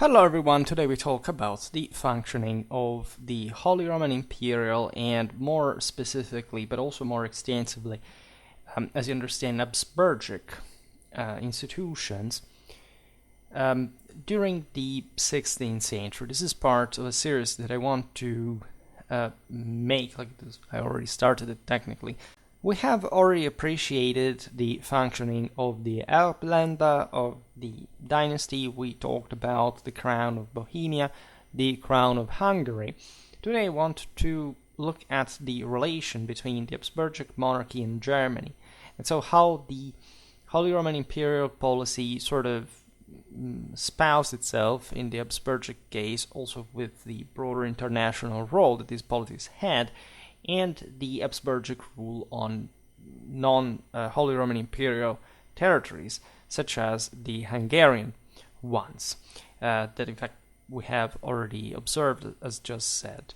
Hello everyone, today we talk about the functioning of the Holy Roman Imperial and more specifically, but also more extensively, as you understand, Habsburgic institutions during the 16th century. This is part of a series that I want to make, like this. I already started it technically. We have already appreciated the functioning of the Electoral, of the dynasty. We talked about the crown of Bohemia, the crown of Hungary. Today I want to look at the relation between the Habsburgic monarchy and Germany, and so how the Holy Roman Imperial policy sort of espoused itself in the Habsburgic case, also with the broader international role that these policies had, and the Habsburgic rule on non-Holy Roman Imperial territories, such as the Hungarian ones, that in fact we have already observed, as just said.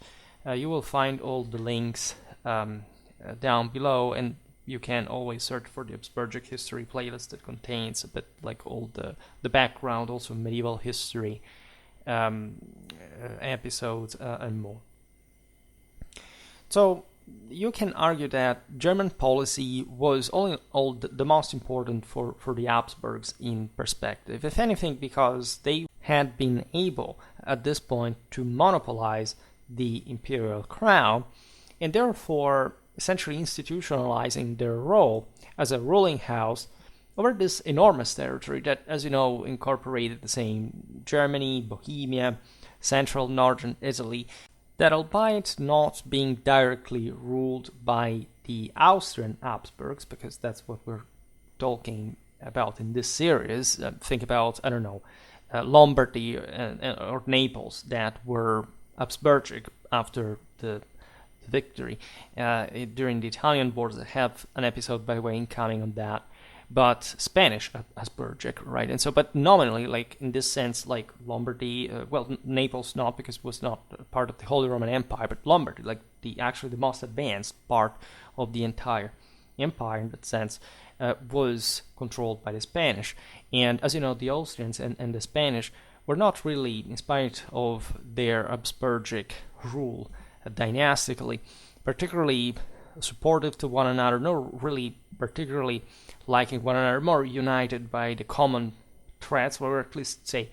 You will find all the links down below, and you can always search for the Habsburgic history playlist that contains a bit like all the background, also medieval history episodes and more. So you can argue that German policy was all in all the most important for the Habsburgs in perspective, if anything, because they had been able at this point to monopolize the imperial crown and therefore essentially institutionalizing their role as a ruling house over this enormous territory that, as you know, incorporated the same Germany, Bohemia, central northern Italy, that albeit not being directly ruled by the Austrian Habsburgs, because that's what we're talking about in this series, think about, I don't know, Lombardy or Naples that were Habsburgic after the victory during the Italian Wars. I have an episode, by the way, incoming on that. But Spanish Habsburgic, right? And so, but nominally, like in this sense, like Lombardy, Naples not, because it was not part of the Holy Roman Empire, but Lombardy, like the most advanced part of the entire empire in that sense, was controlled by the Spanish. And as you know, the Austrians and the Spanish were not really, in spite of their Habsburgic rule dynastically, particularly supportive to one another, nor really particularly liking one another, more united by the common threats, or at least say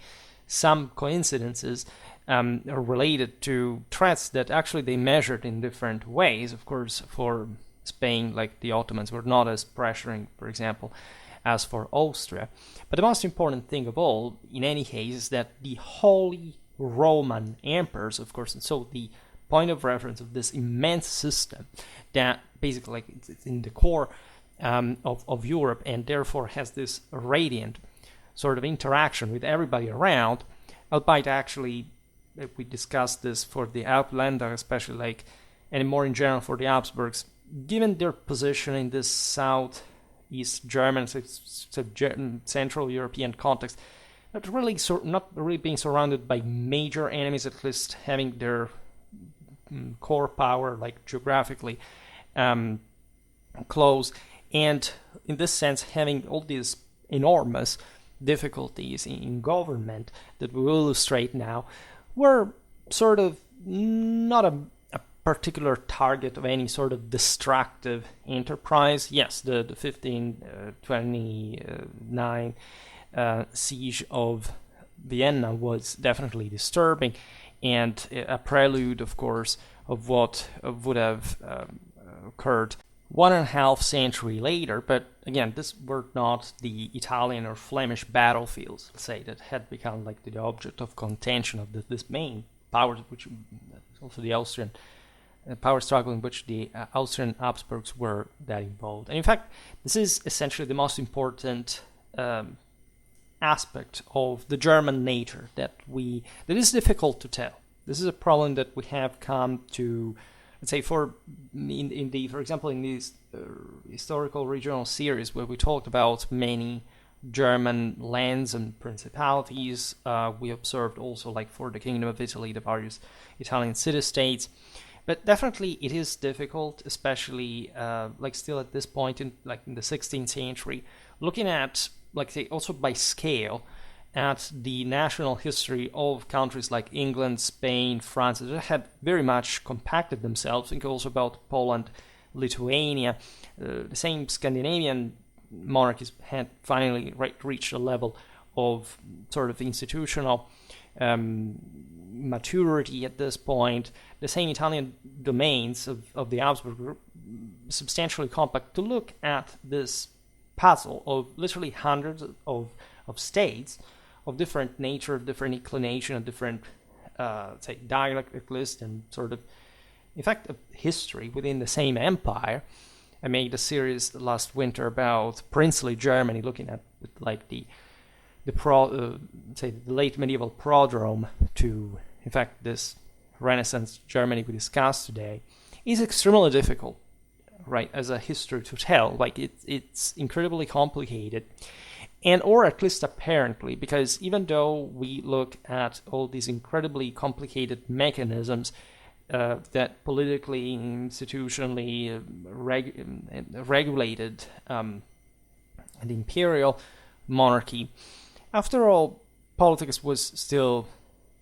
some coincidences are related to threats that actually they measured in different ways. Of course, for Spain, like the Ottomans, were not as pressuring, for example, as for Austria. But the most important thing of all, in any case, is that the Holy Roman emperors, of course, and so the point of reference of this immense system that basically like it's in the core of Europe, and therefore has this radiant sort of interaction with everybody around, albeit actually, if we discuss this for the Outlander especially, like, and more in general for the Habsburgs, given their position in this southeast German, Central European context, not really being surrounded by major enemies, at least having their core power, like geographically close, and in this sense having all these enormous difficulties in government that we will illustrate now, were sort of not a particular target of any sort of destructive enterprise. Yes, the 1529 siege of Vienna was definitely disturbing, and a prelude, of course, of what would have occurred 1.5 centuries later. But again, this were not the Italian or Flemish battlefields, let's say, that had become like the object of contention of this main power, which also the Austrian power struggle in which the Austrian Habsburgs were that involved. And in fact, this is essentially the most important aspect of the German nature that is difficult to tell. This is a problem that we have come to, let's say, for example, in these historical regional series where we talked about many German lands and principalities. We observed also, like for the Kingdom of Italy, the various Italian city-states. But definitely it is difficult, especially like still at this point in the 16th century, looking at, like say, also by scale, at the national history of countries like England, Spain, France, that had very much compacted themselves. Think also about Poland, Lithuania. The same Scandinavian monarchies had finally reached a level of sort of institutional maturity at this point. The same Italian domains of the Habsburg were substantially compact. To look at this puzzle of literally hundreds of states of different nature, of different inclination, of different, say, dialect at least, and sort of, in fact, a history within the same empire. I made a series last winter about princely Germany, looking at like the late medieval prodrome to, in fact, this Renaissance Germany we discussed today. Is extremely difficult, right, as a history to tell. Like it's incredibly complicated, and or at least apparently, because even though we look at all these incredibly complicated mechanisms that politically, institutionally regulated the imperial monarchy, after all, politics was still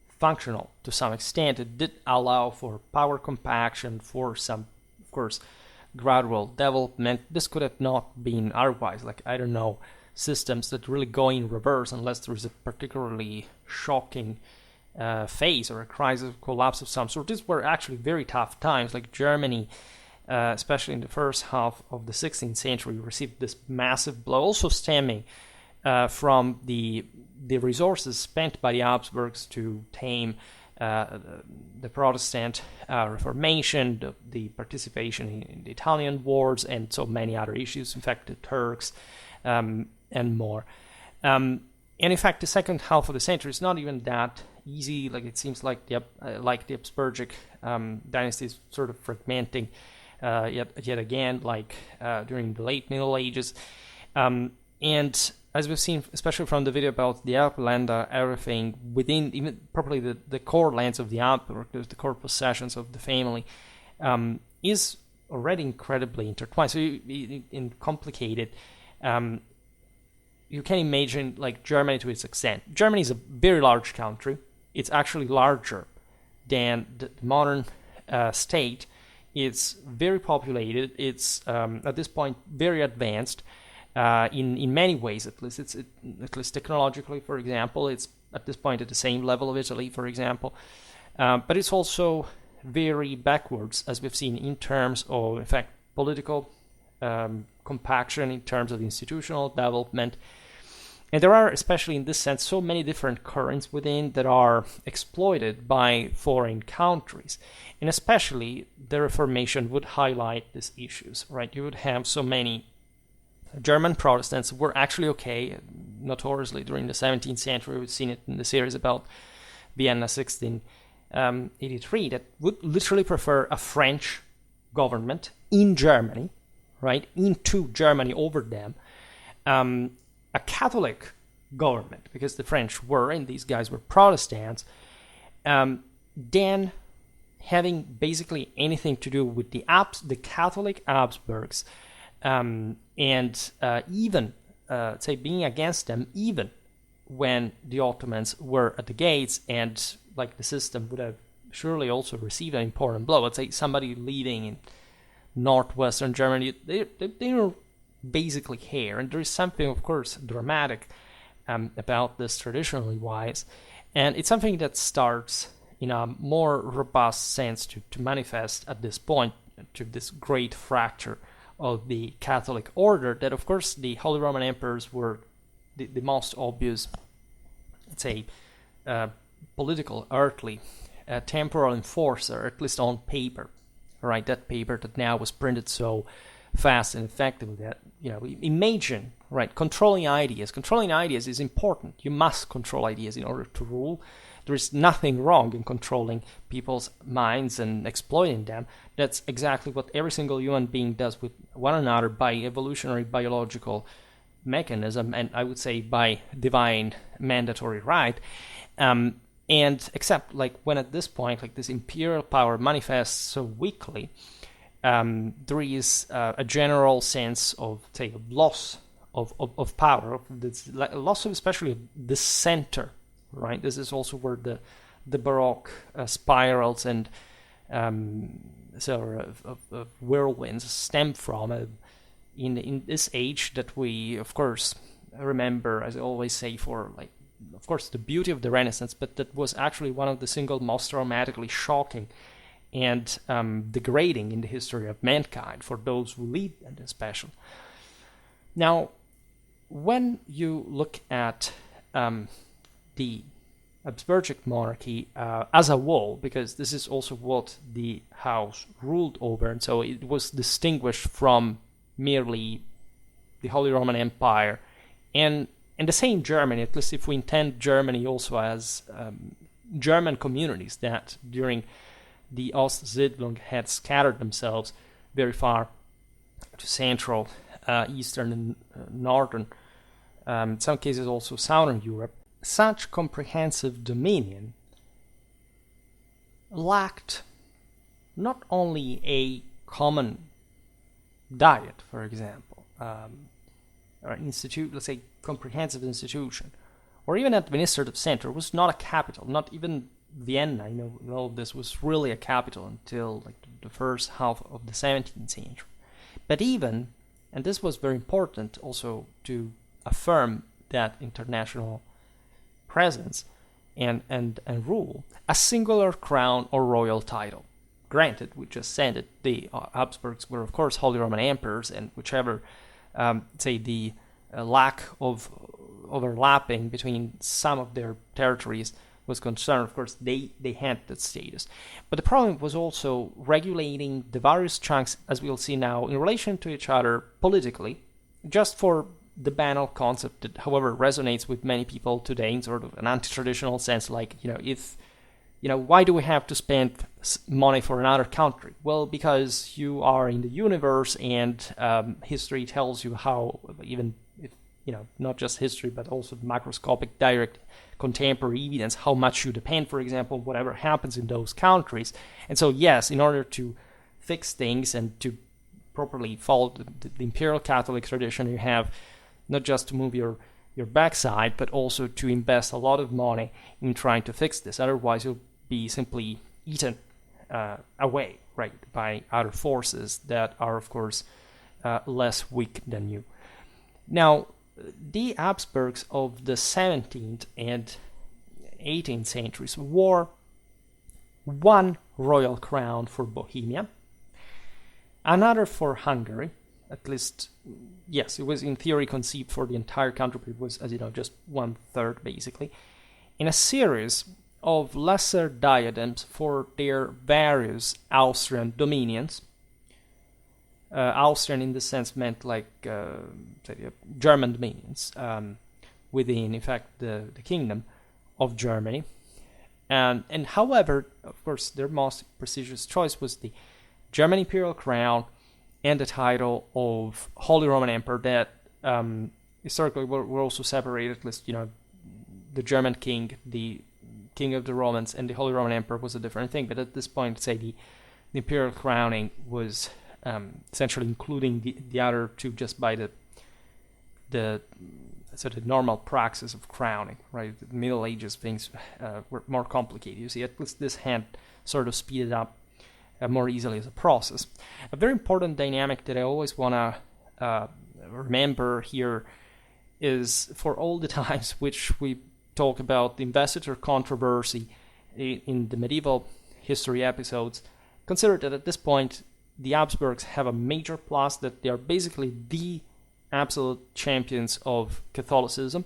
functional to some extent. It did allow for power compaction, for some, of course, gradual development. This could have not been otherwise. Like, I don't know, systems that really go in reverse unless there is a particularly shocking phase or a crisis, collapse of some sort. These were actually very tough times. Like Germany, especially in the first half of the 16th century, received this massive blow, also stemming from the resources spent by the Habsburgs to tame the Protestant Reformation, the participation in the Italian wars, and so many other issues. In fact, the Turks and more. And in fact, the second half of the century is not even that easy. Like, it seems like the Habsburgic dynasty is sort of fragmenting yet again, like during the late Middle Ages. And as we've seen, especially from the video about the Alpländer, everything within, even properly the core lands of the Habsburg, the core possessions of the family, is already incredibly intertwined. So in complicated, you can imagine like Germany to its extent. Germany is a very large country. It's actually larger than the modern state. It's very populated. It's at this point very advanced. In many ways, at least at least technologically, for example, it's at this point at the same level of Italy, for example, but it's also very backwards, as we've seen, in terms of, in fact, political compaction, in terms of institutional development. And there are, especially in this sense, so many different currents within that are exploited by foreign countries. And especially the Reformation would highlight these issues, right? You would have so many German Protestants were actually okay, notoriously, during the 17th century. We've seen it in the series about Vienna 1683, that would literally prefer a French government in Germany, right, into Germany over them, a Catholic government, because the French were, and these guys were Protestants, then having basically anything to do with the Catholic Habsburgs, and even, say, being against them, even when the Ottomans were at the gates, and like the system would have surely also received an important blow. Let's say somebody leading in northwestern Germany, they were basically here, and there is something, of course, dramatic about this traditionally wise, and it's something that starts in a more robust sense to manifest at this point, to this great fracture of the Catholic order, that of course the Holy Roman Emperors were the most obvious, let's say, political, earthly, temporal enforcer, at least on paper, right? That paper that now was printed so fast and effectively that, imagine, right, controlling ideas. Controlling ideas is important. You must control ideas in order to rule. There is nothing wrong in controlling people's minds and exploiting them. That's exactly what every single human being does with one another by evolutionary biological mechanism, and I would say by divine mandatory right. And except like when at this point, like this imperial power manifests so weakly, there is a general sense of, say, loss of power, of this loss of especially the center, right? This is also where the Baroque spirals and sort of whirlwinds stem from. In this age that we, of course, remember, as I always say, for like, of course, the beauty of the Renaissance, but that was actually one of the single most dramatically shocking and degrading in the history of mankind for those who lead it, especially. Now, when you look at the Habsburgic monarchy as a whole, because this is also what the house ruled over, and so it was distinguished from merely the Holy Roman Empire, and the same Germany, at least if we intend Germany also as German communities that during the Ostsiedlung had scattered themselves very far to Central, Eastern, and Northern, in some cases also Southern Europe. Such comprehensive dominion lacked not only a common diet, for example, or institute, let's say comprehensive institution, or even administrative center, was not a capital. Not even Vienna, all of this was really a capital until like the first half of the 17th century. But even, and this was very important also to affirm that international presence and rule, a singular crown or royal title. Granted, we just said it, the Habsburgs were, of course, Holy Roman Emperors, and whichever, say, the lack of overlapping between some of their territories was concerned, of course, they had that status. But the problem was also regulating the various chunks, as we'll see now, in relation to each other politically, just for the banal concept that, however, resonates with many people today in sort of an anti-traditional sense, like, why do we have to spend money for another country? Well, because you are in the universe, and history tells you how, even if, not just history, but also the macroscopic, direct, contemporary evidence, how much you depend, for example, on whatever happens in those countries. And so, yes, in order to fix things and to properly follow the Imperial Catholic tradition, you have not just to move your backside, but also to invest a lot of money in trying to fix this. Otherwise, you'll be simply eaten away, right, by other forces that are, of course, less weak than you. Now, the Habsburgs of the 17th and 18th centuries wore one royal crown for Bohemia, another for Hungary. At least, yes, it was in theory conceived for the entire country, but it was, as you know, just 1/3 basically, in a series of lesser diadems for their various Austrian dominions. Austrian in the sense meant like German dominions within, in fact, the kingdom of Germany. And however, of course, their most prestigious choice was the German imperial crown and the title of Holy Roman Emperor that historically were also separated. At least, the German king, the king of the Romans, and the Holy Roman Emperor was a different thing. But at this point, say the imperial crowning was essentially including the other two just by the sort of normal praxis of crowning, right? The Middle Ages things were more complicated. You see, at least this had sort of speeded up more easily as a process. A very important dynamic that I always want to remember here is, for all the times which we talk about the investiture controversy in the medieval history episodes, consider that at this point the Habsburgs have a major plus, that they are basically the absolute champions of Catholicism,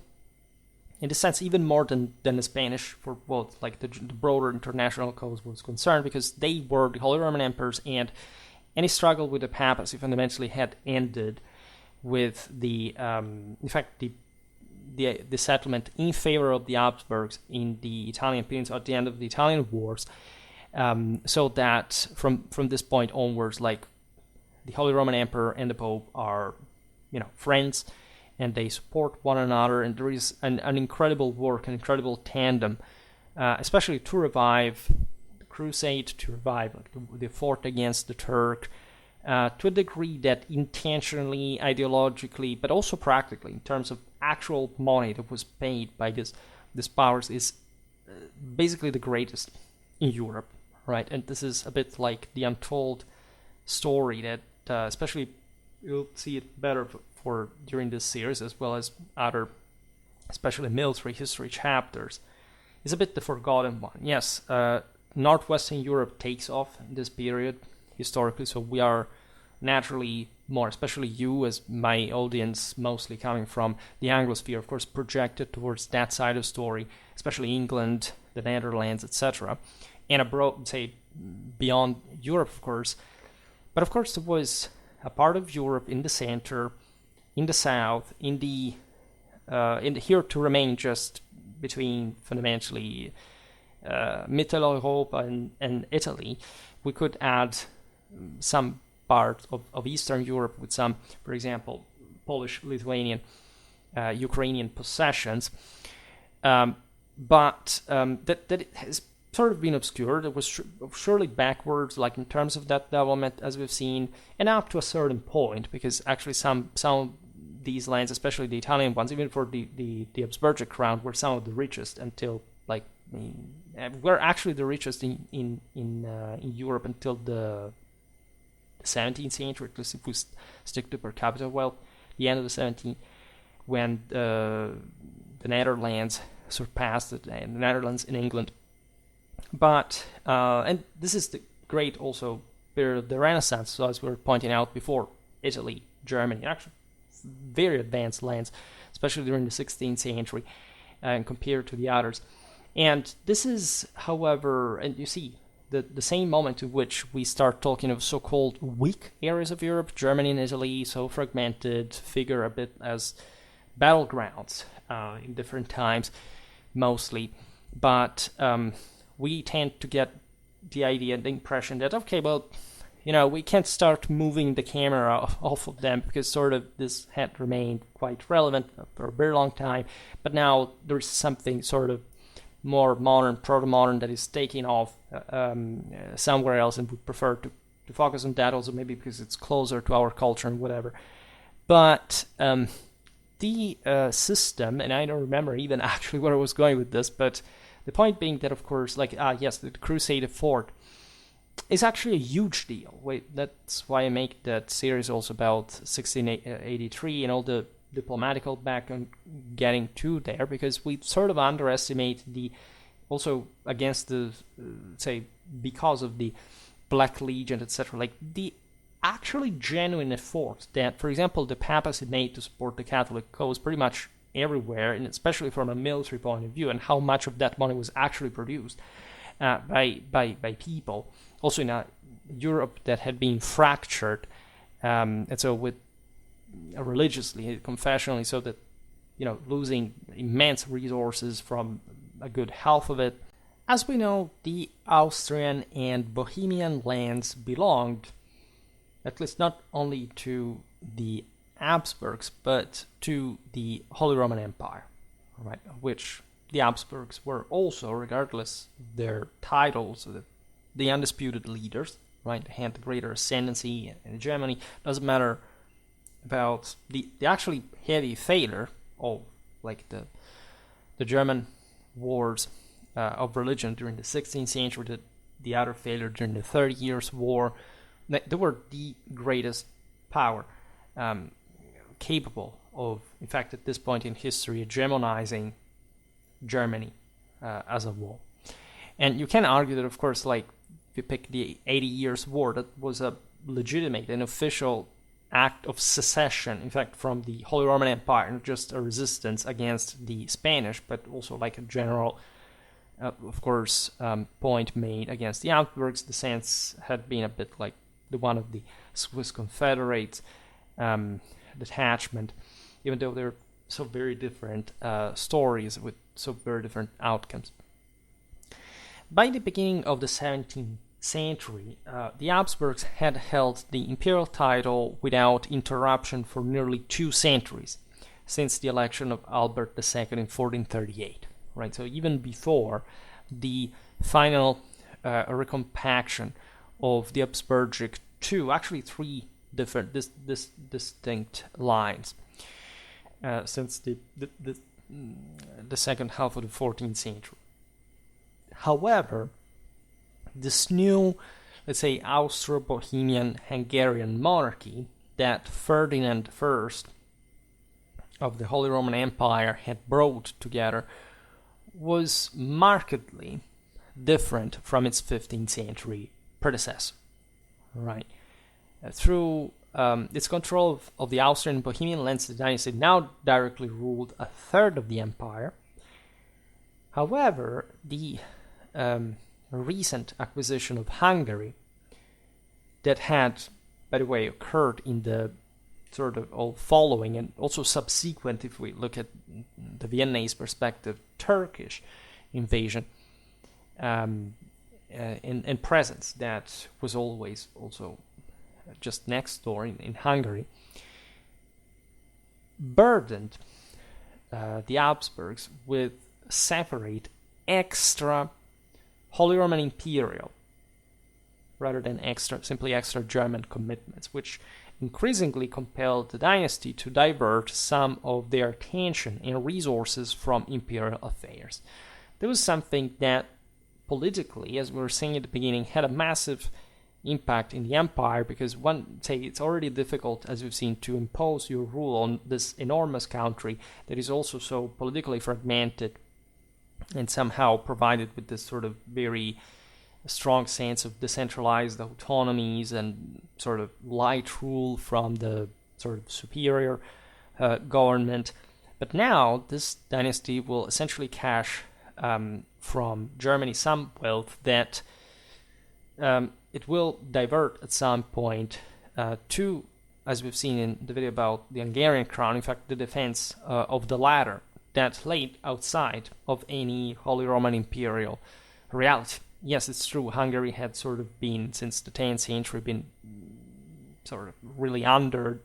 in the sense even more than the Spanish, for both like the broader international cause was concerned, because they were the Holy Roman Emperors, and any struggle with the papacy fundamentally had ended with the in fact the settlement in favor of the Habsburgs in the Italian peninsula at the end of the Italian wars, so that from this point onwards, like, the Holy Roman Emperor and the Pope are friends, and they support one another, and there is an incredible work, an incredible tandem, especially to revive the crusade, to revive the fort against the Turk, to a degree that intentionally, ideologically, but also practically, in terms of actual money that was paid by these powers, is basically the greatest in Europe, right? And this is a bit like the untold story that, especially you'll see it better for during this series, as well as other, especially military history chapters, is a bit the forgotten one. Yes, Northwestern Europe takes off in this period historically, so we are naturally more, especially you as my audience, mostly coming from the Anglosphere, of course, projected towards that side of story, especially England, the Netherlands, etc., and abroad, say, beyond Europe, of course. But of course, there was a part of Europe in the center, in the south, in the here to remain just between fundamentally Mitteleuropa and Italy. We could add some part of Eastern Europe with some, for example, Polish, Lithuanian, Ukrainian possessions. But that has sort of been obscured. It was surely backwards, like in terms of that development, as we've seen, and up to a certain point, because actually some of these lands, especially the Italian ones, even for the Habsburgic crown, were some of the richest until, like, were actually the richest in Europe until the 17th century, at least if we stick to per capita wealth, the end of the 17th, when the Netherlands surpassed the Netherlands in England. But, and this is the great also period of the Renaissance, so as we were pointing out before, Italy, Germany, actually very advanced lands, especially during the 16th century, and compared to the others. And this is, however, and you see, the same moment in which we start talking of so-called weak areas of Europe, Germany and Italy, so fragmented, figure a bit as battlegrounds in different times, mostly. But we tend to get the idea, the impression that, okay, well, we can't start moving the camera off of them because sort of this had remained quite relevant for a very long time. But now there's something sort of more modern, proto-modern, that is taking off somewhere else, and we prefer to focus on that also, maybe because it's closer to our culture and whatever. But the system, and I don't remember even actually where I was going with this, but the point being that, of course, yes, the Crusade effort is actually a huge deal. That's why I make that series also about 1683 and all the diplomatical background getting to there, because we sort of underestimate also against the, say, because of the Black Legion, etc., like the actually genuine effort that, for example, the papacy made to support the Catholic cause pretty much everywhere, and especially from a military point of view, and how much of that money was actually produced by people. Also in a Europe that had been fractured, and so with religiously, confessionally, so that, losing immense resources from a good half of it. As we know, the Austrian and Bohemian lands belonged, at least not only to the Habsburgs, but to the Holy Roman Empire, right? Which the Habsburgs were also, regardless of their titles, the undisputed leaders, right? They had the greater ascendancy in Germany. Doesn't matter about the actually heavy failure of, like, the German wars of religion during the 16th century, the other failure during the 30 Years' War. They were the greatest power capable of, in fact, at this point in history, hegemonizing Germany as a whole. And you can argue that, of course, like, if you pick the 80 Years' War, that was a legitimate and official act of secession, in fact, from the Holy Roman Empire, not just a resistance against the Spanish, but also like a general, of course, point made against the Habsburgs. The sense had been a bit like the one of the Swiss Confederates detachment, even though they're so very different stories with so very different outcomes. By the beginning of the 17th century, the Habsburgs had held the imperial title without interruption for nearly 2 centuries, since the election of Albert II in 1438. Right, so even before the final recompaction of the Habsburgic two, actually three different distinct lines since the second half of the 14th century. However, this new, let's say, Austro-Bohemian Hungarian monarchy that Ferdinand I of the Holy Roman Empire had brought together was markedly different from its 15th century predecessor. Right. Through its control of the Austrian Bohemian lands, the dynasty now directly ruled a third of the empire. However, the recent acquisition of Hungary that had, by the way, occurred in the sort of all following and also subsequent, if we look at the Viennese perspective, Turkish invasion and presence that was always also just next door in Hungary, burdened the Habsburgs with separate extra Holy Roman Imperial rather than simply extra German commitments, which increasingly compelled the dynasty to divert some of their attention and resources from imperial affairs. There was something that politically, as we were saying at the beginning, had a massive impact in the empire, because it's already difficult, as we've seen, to impose your rule on this enormous country that is also so politically fragmented and somehow provided with this sort of very strong sense of decentralized autonomies and sort of light rule from the sort of superior government. But now this dynasty will essentially cash from Germany some wealth that it will divert at some point to, as we've seen in the video about the Hungarian crown, in fact the defense of the latter, that laid outside of any Holy Roman Imperial reality. Yes, it's true, Hungary had sort of been, since the 10th century, been sort of really under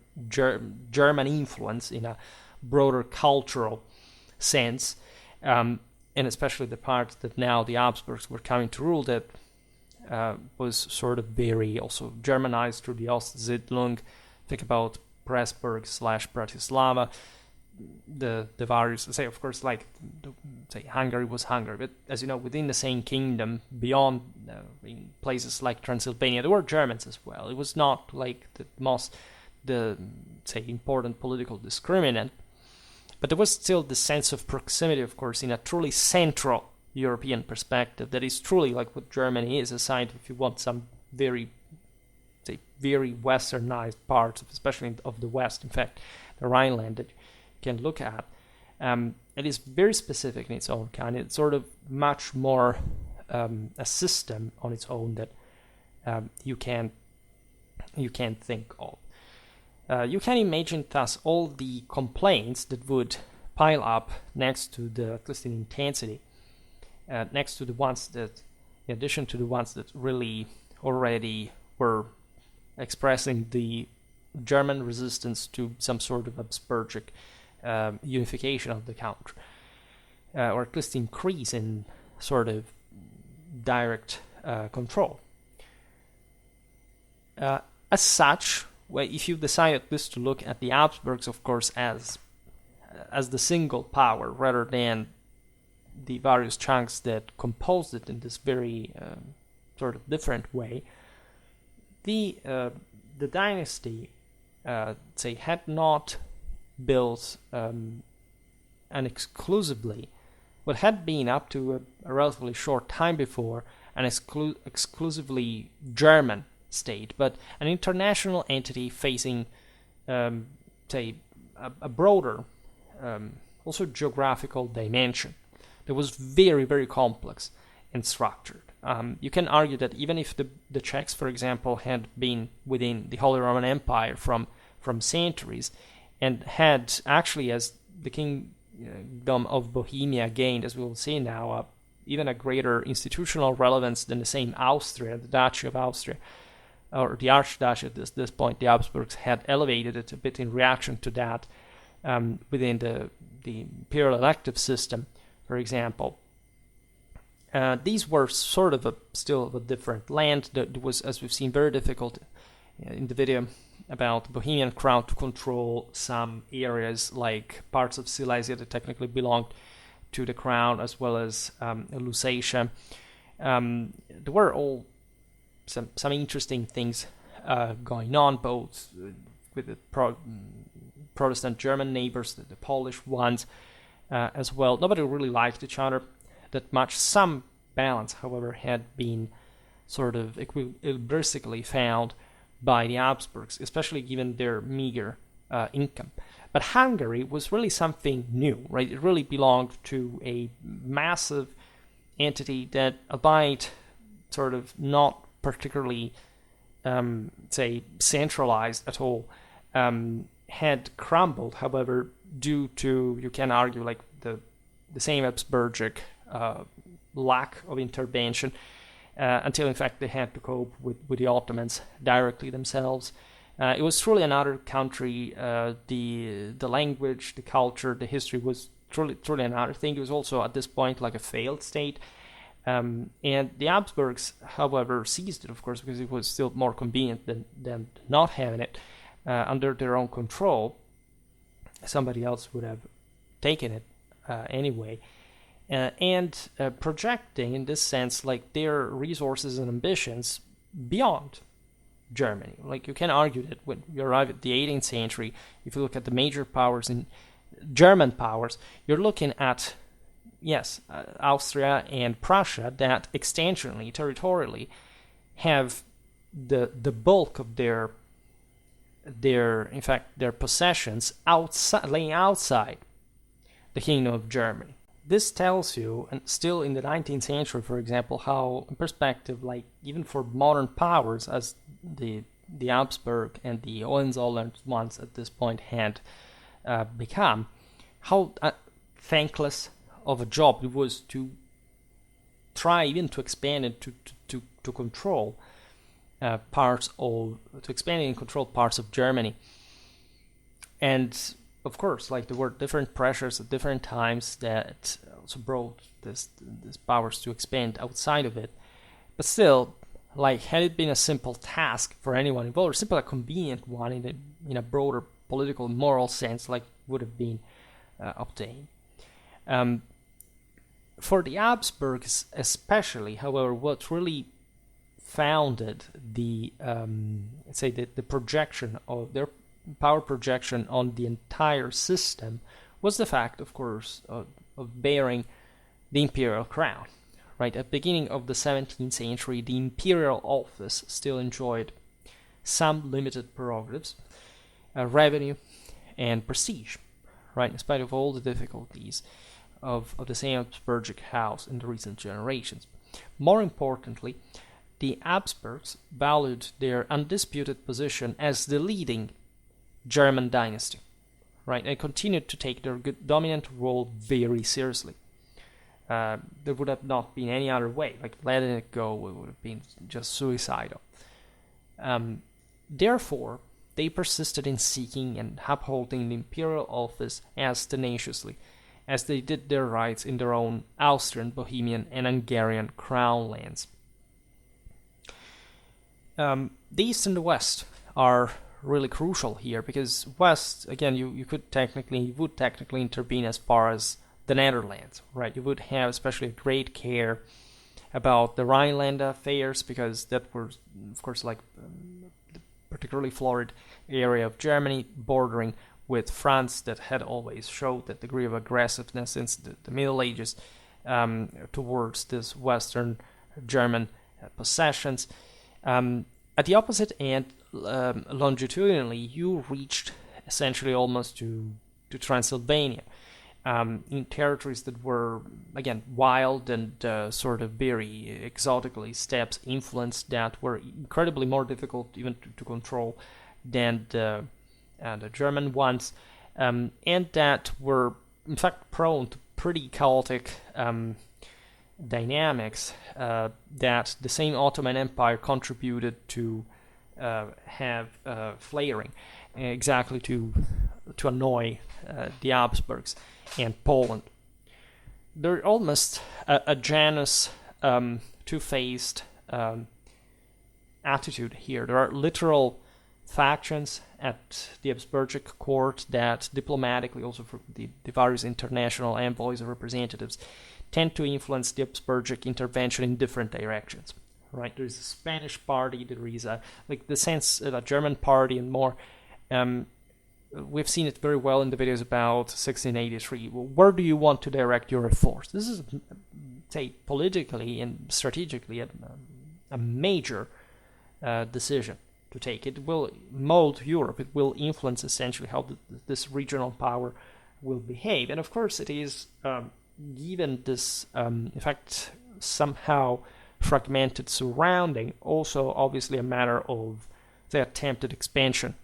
German influence in a broader cultural sense, and especially the part that now the Habsburgs were coming to rule, that was sort of very also Germanized through the Ostsiedlung. Think about Pressburg/Bratislava, the various, say, of course, like, say, Hungary was Hungary, but as you know, within the same kingdom, beyond in places like Transylvania, there were Germans as well. It was not like the say, important political discriminant, but there was still the sense of proximity, of course, in a truly central European perspective that is truly like what Germany is, aside if you want some very westernized parts, especially of the West, in fact, the Rhineland that you can look at. It is very specific in its own kind. It's sort of much more a system on its own that you can think of. You can imagine thus all the complaints that would pile up next to the, at least in intensity, next to the ones that, in addition to the ones that really already were expressing the German resistance to some sort of Habsburgic unification of the country, or at least increase in sort of direct control. As such, well, if you decide at least to look at the Habsburgs, of course, as the single power rather than the various chunks that composed it in this very sort of different way, the dynasty, say, had not built an exclusively, what had been up to a relatively short time before, an exclusively German state, but an international entity facing, say, a broader, also geographical dimension that was very, very complex and structured. You can argue that even if the Czechs, for example, had been within the Holy Roman Empire from centuries, and had actually, as the Kingdom of Bohemia gained, as we will see now, even a greater institutional relevance than the same Austria, the Duchy of Austria, or the Archduchy at this point, the Habsburgs had elevated it a bit in reaction to that within the imperial elective system, for example. These were sort of still of a different land that was, as we've seen, very difficult in the video about the Bohemian crown to control some areas like parts of Silesia that technically belonged to the crown, as well as Lusatia. There were all some interesting things going on, both with the Protestant German neighbors, the Polish ones as well. Nobody really liked each other that much. Some balance, however, had been sort of equilibristically found by the Habsburgs, especially given their meager income. But Hungary was really something new, right? It really belonged to a massive entity that, albeit sort of not particularly, say, centralized at all, had crumbled, however, due to, you can argue, like the same Habsburgic lack of intervention, until in fact they had to cope with the Ottomans directly themselves. It was truly another country. The language, the culture, the history was truly another thing. It was also at this point like a failed state. And the Habsburgs, however, seized it, of course, because it was still more convenient than not having it under their own control. Somebody else would have taken it anyway. And projecting, in this sense, like their resources and ambitions beyond Germany. Like, you can argue that when you arrive at the 18th century, if you look at the major powers in German powers, you're looking at, yes, Austria and Prussia that extensionally, territorially, have the bulk of their possessions laying outside the Kingdom of Germany. This tells you, and still in the 19th century, for example, how, in perspective, like even for modern powers, as the Habsburg and the Hohenzollern ones at this point had become, how thankless of a job it was to try even to expand it to control to expand and control parts of Germany. And of course, like there were different pressures at different times that also brought this powers to expand outside of it. But still, like, had it been a simple task for anyone involved, or simply a convenient one in a broader political and moral sense, like would have been obtained. For the Habsburgs especially, however, what really founded the projection of their power projection on the entire system was the fact, of course, of bearing the imperial crown. Right at the beginning of the 17th century, the imperial office still enjoyed some limited prerogatives, revenue, and prestige. Right, in spite of all the difficulties of the same Habsburgic house in the recent generations. More importantly, the Habsburgs valued their undisputed position as the leading German dynasty, right, and continued to take their dominant role very seriously. There would have not been any other way. Like, letting it go would have been just suicidal. Therefore, they persisted in seeking and upholding the imperial office as tenaciously as they did their rights in their own Austrian, Bohemian, and Hungarian crown lands. The East and the West are really crucial here, because West, again, you would technically intervene as far as the Netherlands, right? You would have especially great care about the Rhineland affairs, because that was, of course, like the particularly florid area of Germany bordering with France that had always showed that degree of aggressiveness since the Middle Ages towards this Western German possessions. At the opposite end, longitudinally, you reached essentially almost to Transylvania, in territories that were, again, wild and sort of very exotically steppes influenced, that were incredibly more difficult even to control than the German ones, and that were in fact prone to pretty chaotic dynamics that the same Ottoman Empire contributed to have flaring, exactly to annoy the Habsburgs and Poland. They're almost a Janus two-faced attitude here. There are literal factions at the Habsburgic court that diplomatically, also for the various international envoys or representatives, tend to influence the Habsburgic intervention in different directions. Right? There is a Spanish party, there is a German party, and more. We've seen it very well in the videos about 1683. Well, where do you want to direct your efforts? This is, say, politically and strategically a major decision to take. It will mold Europe. It will influence essentially how this regional power will behave. And of course, it is given this, in fact, somehow fragmented surrounding, also obviously a matter of the attempted expansion,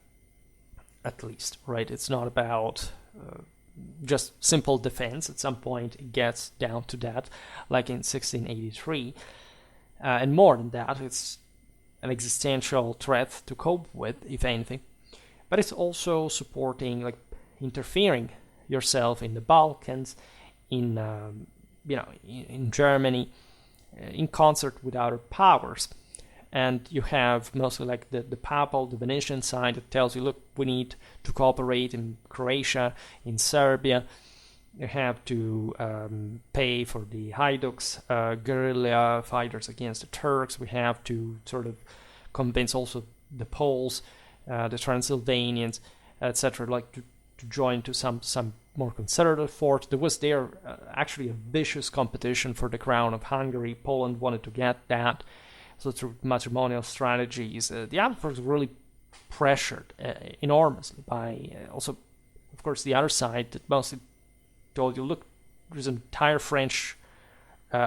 at least, right? It's not about just simple defense. At some point, it gets down to that, like in 1683. And more than that, it's an existential threat to cope with, if anything. But it's also supporting, like, interfering yourself in the Balkans, in Germany, in concert with other powers. And you have mostly like the Papal, the Venetian side that tells you, look, we need to cooperate in Croatia, in Serbia. You have to pay for the Haiduks, guerrilla fighters against the Turks. We have to sort of convince also the Poles, the Transylvanians, etc., like to join to some more conservative force. There was actually a vicious competition for the crown of Hungary. Poland wanted to get that. So through matrimonial strategies, the Habsburgs were really pressured enormously by also, of course, the other side that mostly told you, look, there's an entire French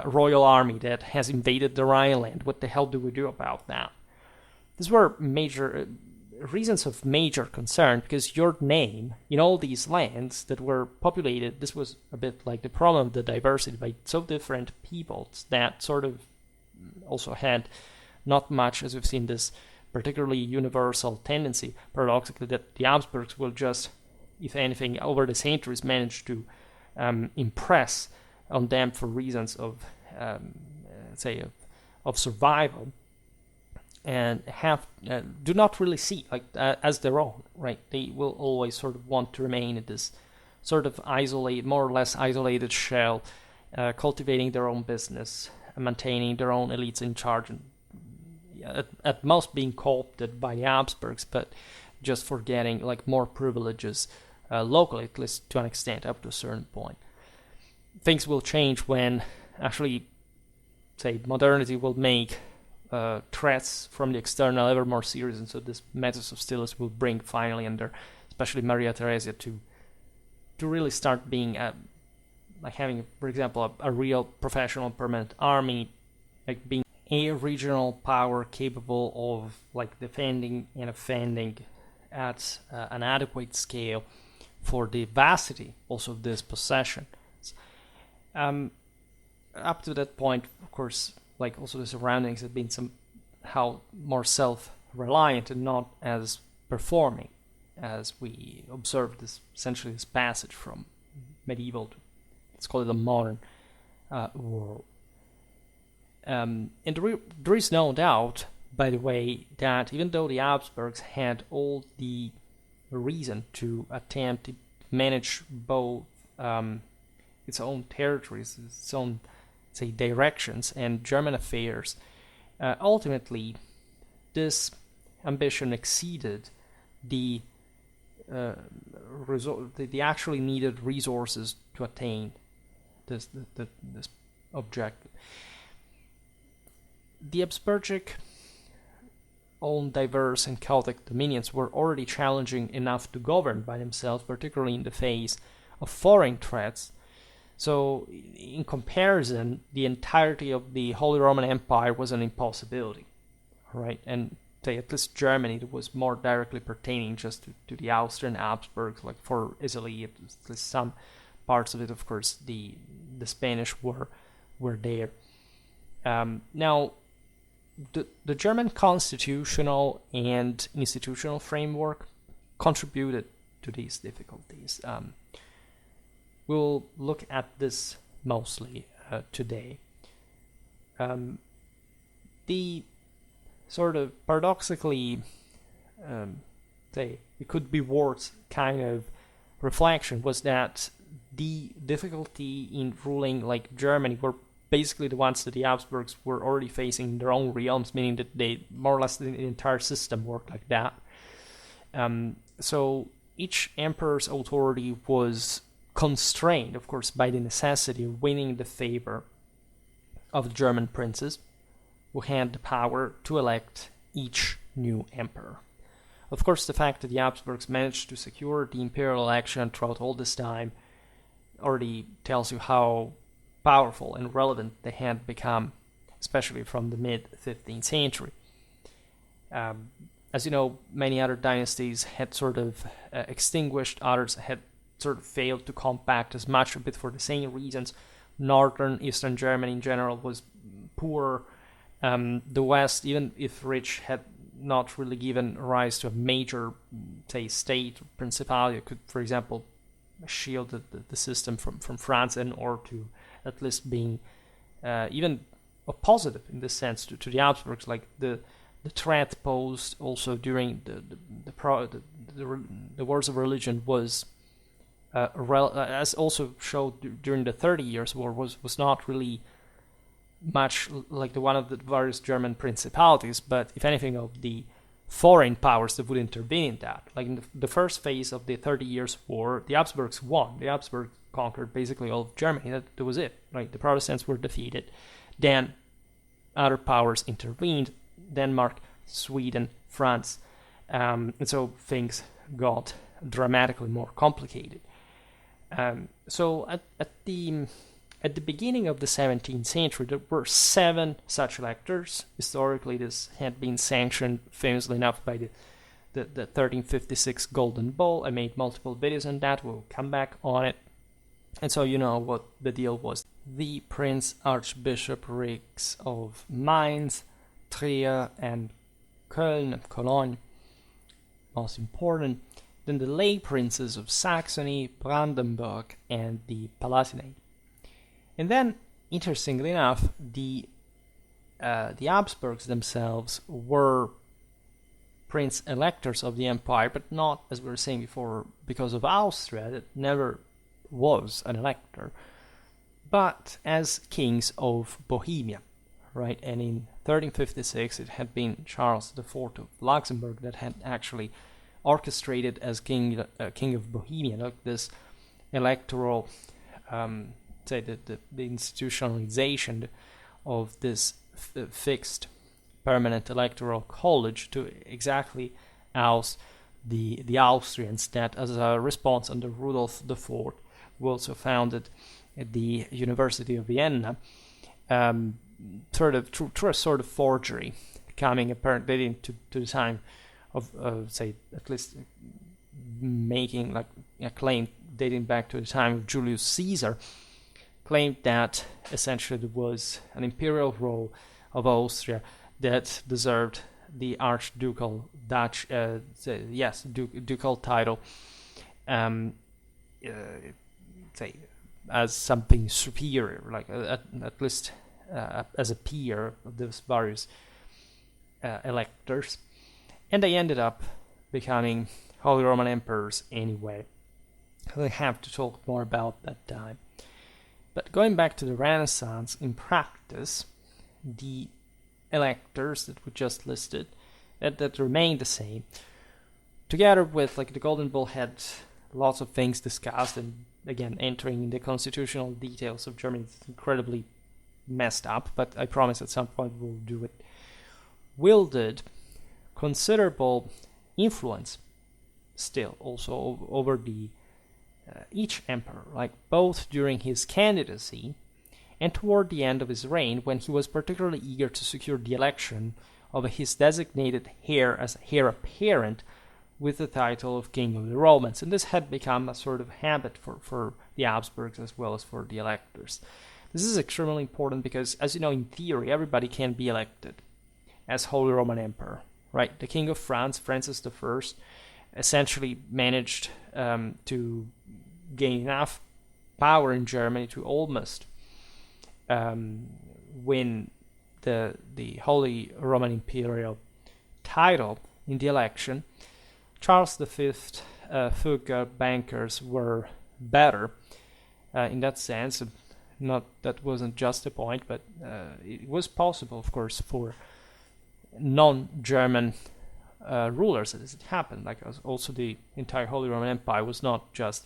royal army that has invaded the Rhineland. What the hell do we do about that? These were major reasons of major concern, because your name in all these lands that were populated, this was a bit like the problem of the diversity by so different peoples that sort of also had not much, as we've seen, this particularly universal tendency, paradoxically, that the Habsburgs will just, if anything, over the centuries manage to impress on them for reasons of, of survival, and do not really see as their own, right? They will always sort of want to remain in this sort of more or less isolated shell, cultivating their own business, maintaining their own elites in charge, and at most being co-opted by the Habsburgs, but just for getting like more privileges locally, at least to an extent, up to a certain point. Things will change when actually, say, modernity will make threats from the external ever more serious, and so this methods of stillness will bring finally under, especially Maria Theresia, to really start being like having, for example, a real professional permanent army, like being a regional power capable of like defending and offending at an adequate scale for the vastity also of this possession. Up to that point, of course, like also the surroundings have been somehow more self-reliant and not as performing as we observe this passage from medieval to, let's call it, the modern world. And there is no doubt, by the way, that even though the Habsburgs had all the reason to attempt to manage both its own territories, its own, say, directions and German affairs, ultimately this ambition exceeded the actually needed resources to attain this objective. The Habsburgic own diverse and chaotic dominions were already challenging enough to govern by themselves, particularly in the face of foreign threats. So, in comparison, the entirety of the Holy Roman Empire was an impossibility, right? And say at least Germany, that was more directly pertaining just to the Austrian Habsburgs. Like for Italy, at least some parts of it, of course, the Spanish were there. Now, the German constitutional and institutional framework contributed to these difficulties. We'll look at this mostly today. The sort of paradoxically say, it could be worth kind of reflection was that the difficulty in ruling like Germany were basically the ones that the Habsburgs were already facing in their own realms, meaning that they more or less the entire system worked like that. So each emperor's authority was constrained, of course, by the necessity of winning the favor of the German princes, who had the power to elect each new emperor. Of course, the fact that the Habsburgs managed to secure the imperial election throughout all this time already tells you how powerful and relevant they had become, especially from the mid-15th century. As you know, many other dynasties had sort of extinguished, others had sort of failed to compact as much, a bit for the same reasons. Northern, Eastern Germany in general was poor. The West, even if rich, had not really given rise to a major, say, state or principality that could, for example, shield the system from France, and or to at least being even a positive in this sense to the Habsburgs. Like the threat posed also during the wars of religion was as also showed during the 30 Years' War was not really much like the one of the various German principalities, but if anything of the foreign powers that would intervene in that. Like in the first phase of the 30 Years' War, the Habsburgs won. The Habsburgs conquered basically all of Germany. That was it. Right? The Protestants were defeated. Then other powers intervened: Denmark, Sweden, France, and so things got dramatically more complicated. So at the beginning of the 17th century, there were 7 such electors. Historically, this had been sanctioned, famously enough, by the 1356 Golden Bull. I made multiple videos on that. We'll come back on it. And so you know what the deal was. The Prince Archbishoprics of Mainz, Trier, and Cologne, most important. Then the lay princes of Saxony, Brandenburg, and the Palatinate. And then, interestingly enough, the Habsburgs themselves were prince electors of the empire, but not, as we were saying before, because of Austria, that never was an elector, but as kings of Bohemia, right? And in 1356, it had been Charles IV of Luxembourg that had actually orchestrated as king of Bohemia, like this electoral. Say the institutionalization of this fixed permanent electoral college to exactly oust the Austrians that, as a response under Rudolf IV, who also founded the University of Vienna, sort of through a sort of forgery, coming apparent dating to the time of say at least making like a claim dating back to the time of Julius Caesar, claimed that essentially there was an imperial role of Austria that deserved the archducal ducal title, say as something superior, like at least as a peer of those various electors, and they ended up becoming Holy Roman Emperors anyway. We'll have to talk more about that time. But going back to the Renaissance, in practice, the electors that we just listed, that remained the same, together with like the Golden Bull, had lots of things discussed, and again, entering the constitutional details of Germany is incredibly messed up, but I promise at some point we'll do it, wielded considerable influence still also over the each emperor, like both during his candidacy and toward the end of his reign, when he was particularly eager to secure the election of his designated heir as heir apparent with the title of King of the Romans. And this had become a sort of habit for the Habsburgs as well as for the electors. This is extremely important because, as you know, in theory, everybody can be elected as Holy Roman Emperor, right? The King of France, Francis I, essentially managed to gain enough power in Germany to almost win the Holy Roman Imperial title in the election, Charles V Fugger bankers were better in that sense. Not that wasn't just a point, but it was possible, of course, for non-German rulers as it happened. Like also the entire Holy Roman Empire was not just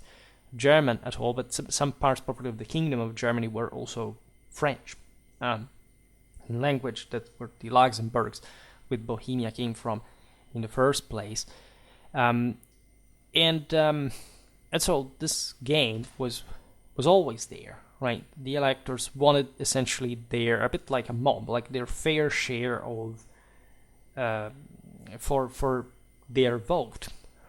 German at all, but some parts, particularly of the Kingdom of Germany, were also French. In language, that were the Luxembourgs, with Bohemia came from in the first place. And so this game was always there, right? The electors wanted essentially a bit like a mob, like their fair share of for their vote,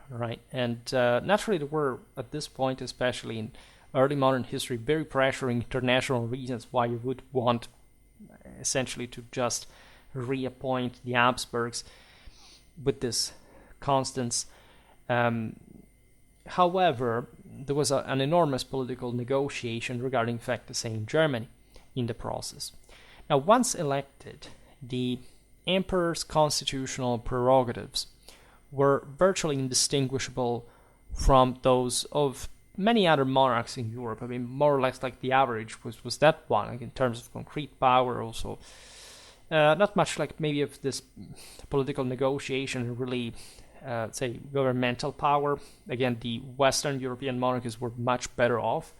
right? And naturally there were, at this point, especially in early modern history, very pressuring international reasons why you would want essentially to just reappoint the Habsburgs with this constance. However, there was an enormous political negotiation regarding, in fact, the same Germany in the process. Now, once elected, the emperor's constitutional prerogatives were virtually indistinguishable from those of many other monarchs in Europe. I mean, more or less like the average was that one, like in terms of concrete power also. Not much like maybe of this political negotiation, really, say, governmental power. Again, the Western European monarchies were much better off.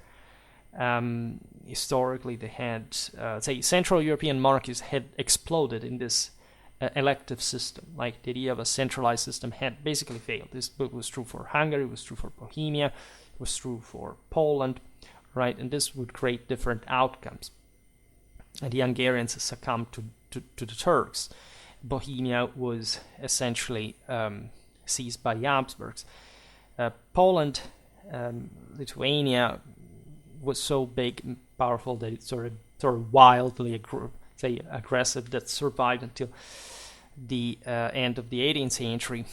Historically, they had, say, Central European monarchies had exploded in this elective system. Like the idea of a centralized system had basically failed. This was true for Hungary, it was true for Bohemia, it was true for Poland, right? And this would create different outcomes. And the Hungarians succumbed to the Turks. Bohemia was essentially seized by the Habsburgs. Poland, Lithuania was so big and powerful that it sort of wildly aggressive, that survived until the end of the 18th century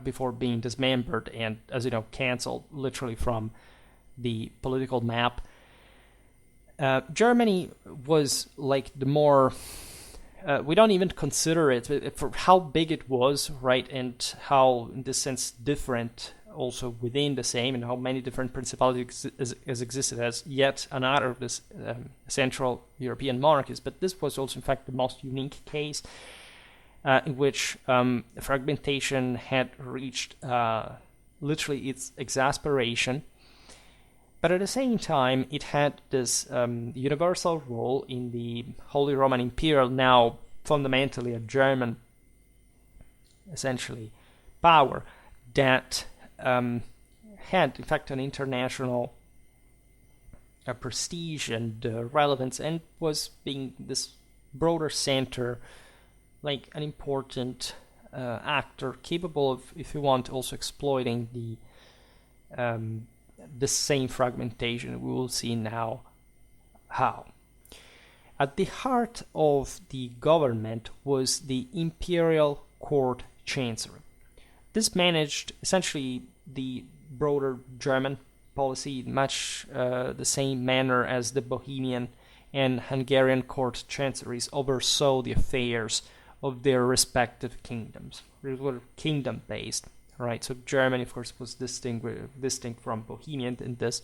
before being dismembered and, as you know, cancelled literally from the political map. Germany was like the more we don't even consider it for how big it was, right, and how, in this sense, different also within the same, and how many different principalities has existed as yet another of this Central European monarchies. But this was also, in fact, the most unique case in which fragmentation had reached literally its exasperation. But at the same time, it had this universal role in the Holy Roman Imperial, now fundamentally a German, essentially, power that had, in fact, an international prestige and relevance, and was being this broader center, like an important actor capable of, if you want, also exploiting the same fragmentation. We will see now how. At the heart of the government was the Imperial Court Chancery. This managed essentially the broader German policy in much the same manner as the Bohemian and Hungarian court chanceries oversaw the affairs of their respective kingdoms. They were kingdom-based, right? So Germany, of course, was distinct from Bohemia in this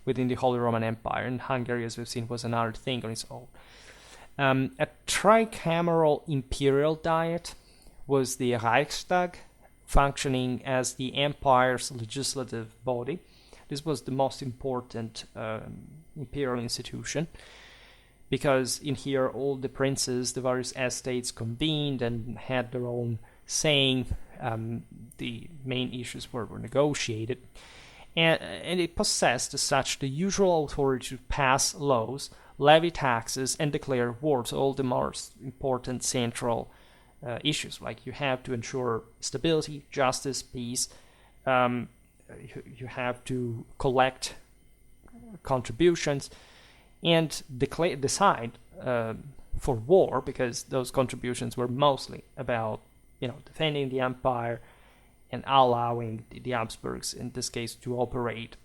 within the Holy Roman Empire, and Hungary, as we've seen, was another thing on its own. A tricameral imperial diet was the Reichstag, functioning as the empire's legislative body. This was the most important imperial institution, because in here all the princes, the various estates convened and had their own saying. The main issues were negotiated, and it possessed as such the usual authority to pass laws, levy taxes, and declare war. So all the most important central issues, like you have to ensure stability, justice, peace. You have to collect contributions and decide for war, because those contributions were mostly about, defending the empire and allowing the Habsburgs, in this case, to operate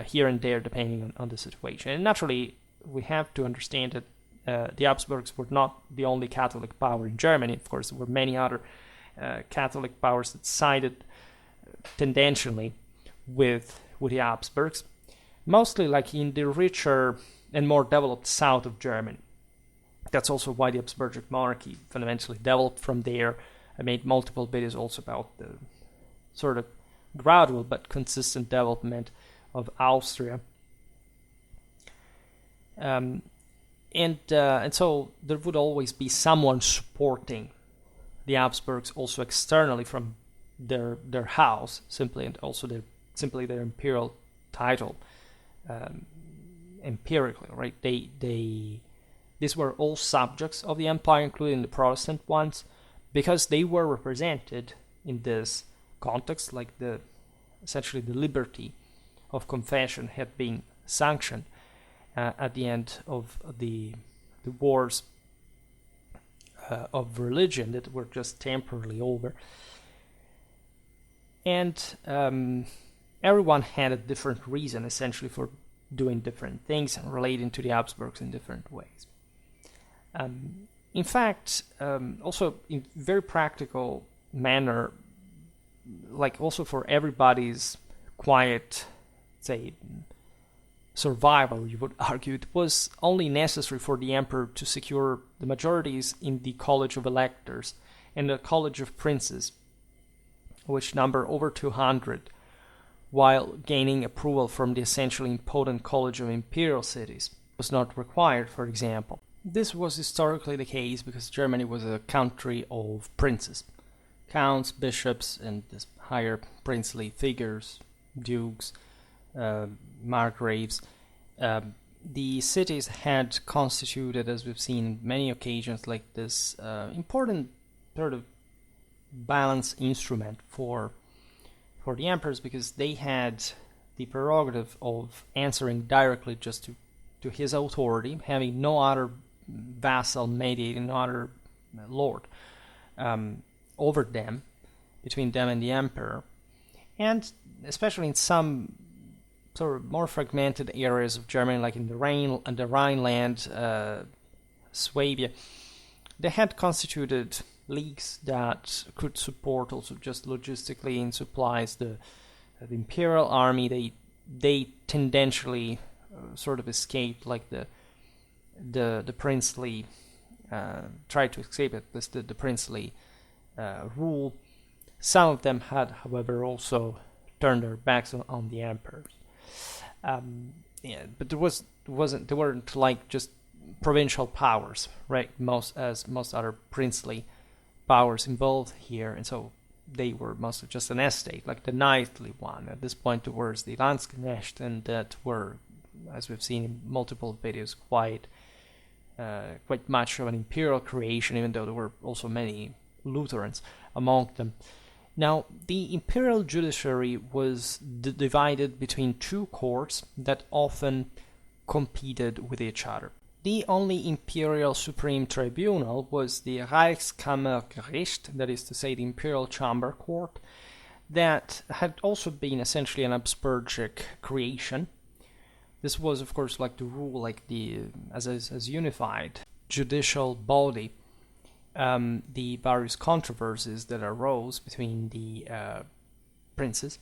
here and there, depending on the situation. And naturally, we have to understand that the Habsburgs were not the only Catholic power in Germany. Of course, there were many other Catholic powers that sided tendentially with the Habsburgs, mostly like in the richer and more developed south of Germany. That's also why the Habsburgic monarchy fundamentally developed from there. I made multiple videos also about the sort of gradual but consistent development of Austria. And so there would always be someone supporting the Habsburgs also externally from their house, simply, and also their imperial title, empirically, right? These were all subjects of the empire, including the Protestant ones, because they were represented in this context, like essentially the liberty of confession had been sanctioned at the end of the wars of religion that were just temporarily over. And everyone had a different reason, essentially, for doing different things and relating to the Habsburgs in different ways. In fact, also in very practical manner, like also for everybody's quiet, say, survival, you would argue, it was only necessary for the emperor to secure the majorities in the College of Electors and the College of Princes, which number over 200, while gaining approval from the essentially impotent College of Imperial Cities was not required, for example. This was historically the case because Germany was a country of princes, counts, bishops, and this higher princely figures, dukes, margraves. The cities had constituted, as we've seen in many occasions, like this important sort of balance instrument for the emperors, because they had the prerogative of answering directly just to his authority, having no other vassal mediating, no other lord over them, between them and the emperor. And especially in some sort of more fragmented areas of Germany, like in the Rhineland, Swabia, they had constituted leagues that could support also just logistically in supplies the imperial army. They tendentially sort of escaped, like the princely tried to escape at least the princely rule. Some of them had, however, also turned their backs on the emperors. But they weren't like just provincial powers, right? Most other princely powers involved here, and so they were mostly just an estate, like the knightly one. At this point, towards the Landsknecht, and that were, as we've seen in multiple videos, quite much of an imperial creation, even though there were also many Lutherans among them. Now, the imperial judiciary was divided between two courts that often competed with each other. The only imperial supreme tribunal was the Reichskammergericht, that is to say the imperial chamber court, that had also been essentially an Habsburgic creation. This was, of course, like the rule, like as unified judicial body, the various controversies that arose between the princes.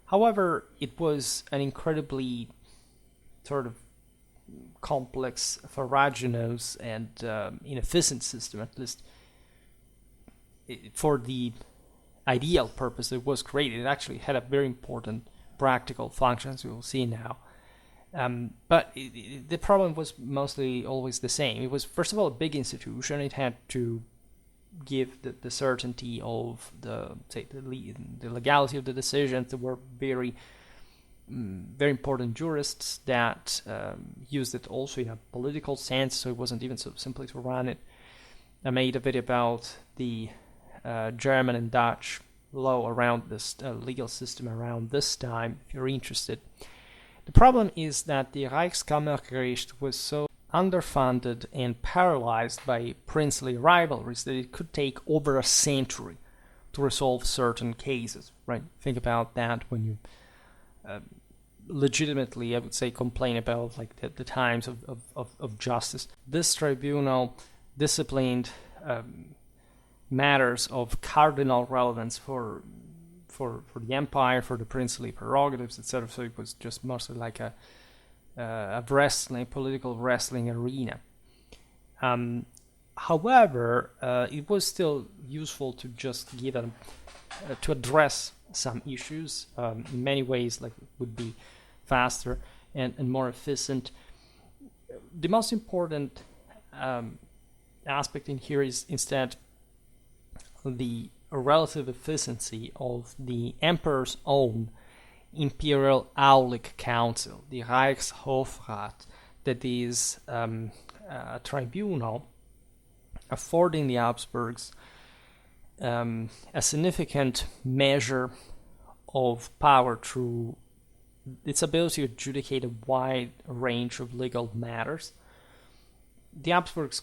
However, it was an incredibly sort of complex, farraginous, and inefficient system, at least for the ideal purpose it was created. It actually had a very important practical function, as we will see now. But the problem was mostly always the same. It was, first of all, a big institution. It had to give the certainty of the legality of the decisions. There were very important jurists that used it also in a political sense, so it wasn't even so simply to run it. I made a video about the German and Dutch law around this legal system around this time, if you're interested. The problem is that the Reichskammergericht was so underfunded and paralyzed by princely rivalries that it could take over a century to resolve certain cases, right? Think about that when you legitimately, I would say, complain about like the times of justice. This tribunal disciplined matters of cardinal relevance for for the empire, for the princely prerogatives, etc. So it was just mostly like a political wrestling arena. However, it was still useful to just give to address some issues. In many ways, like it would be faster and more efficient. The most important aspect in here is instead the relative efficiency of the emperor's own Imperial Aulic Council, the Reichshofrat, that is a tribunal affording the Habsburgs a significant measure of power through its ability to adjudicate a wide range of legal matters. The Habsburgs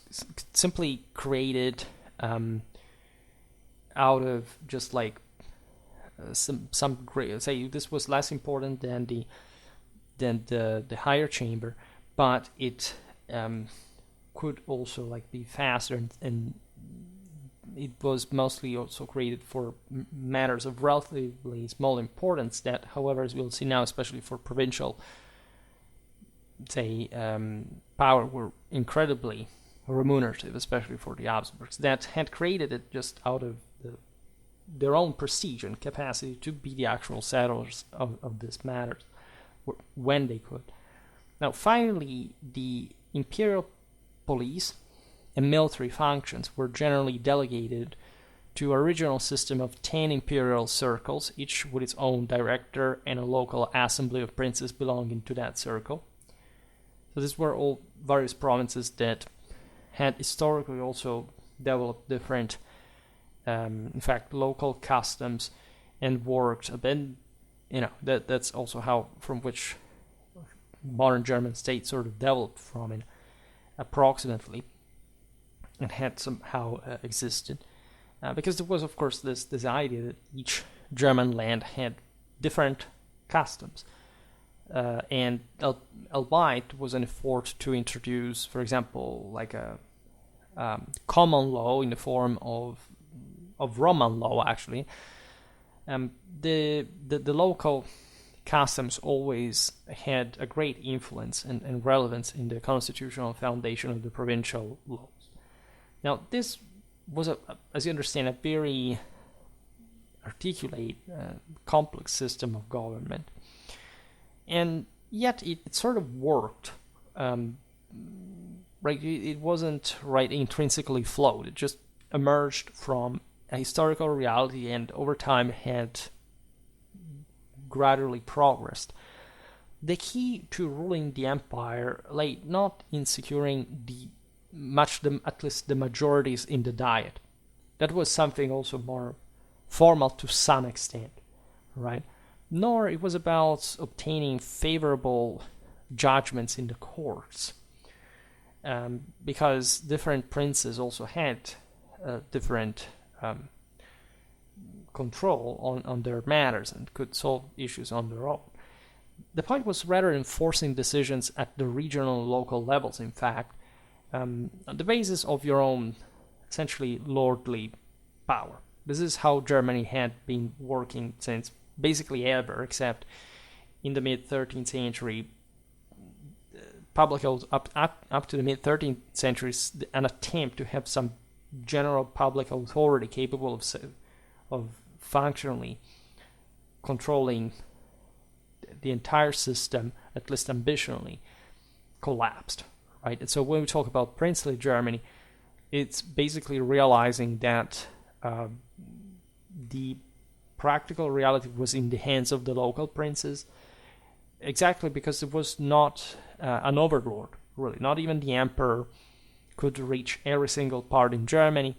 simply created out of just like some great, say this was less important than the higher chamber, but it could also like be faster, and it was mostly also created for matters of relatively small importance that, however, as we'll see now, especially for provincial, say, power, were incredibly remunerative, especially for the Habsburgs, that had created it just out of their own prestige and capacity to be the actual settlers of these matters when they could. Now, finally, the imperial police and military functions were generally delegated to a regional system of 10 imperial circles, each with its own director and a local assembly of princes belonging to that circle. So these were all various provinces that had historically also developed different, in fact, local customs and worked. And that's also how from which modern German state sort of developed from it, approximately, and had somehow existed, because there was, of course, this idea that each German land had different customs, and albeit was an effort to introduce, for example, like a common law in the form of Roman law, actually. The local customs always had a great influence and relevance in the constitutional foundation of the provincial laws. Now, this was, as you understand, a very articulate, complex system of government, and yet it sort of worked. Right, it wasn't intrinsically flowed. It just emerged from a historical reality, and over time had gradually progressed. The key to ruling the empire lay not in securing at least the majorities in the Diet. That was something also more formal to some extent, right? Nor it was about obtaining favorable judgments in the courts, because different princes also had different control on their matters and could solve issues on their own. The point was rather enforcing decisions at the regional and local levels, in fact, on the basis of your own, essentially, lordly power. This is how Germany had been working since basically ever, except in the mid-13th century. Public up to the mid-13th century, an attempt to have some general public authority capable of functionally controlling the entire system, at least ambitionally, collapsed. Right? And so when we talk about princely Germany, it's basically realizing that the practical reality was in the hands of the local princes, exactly because it was not an overlord, really. Not even the emperor could reach every single part in Germany.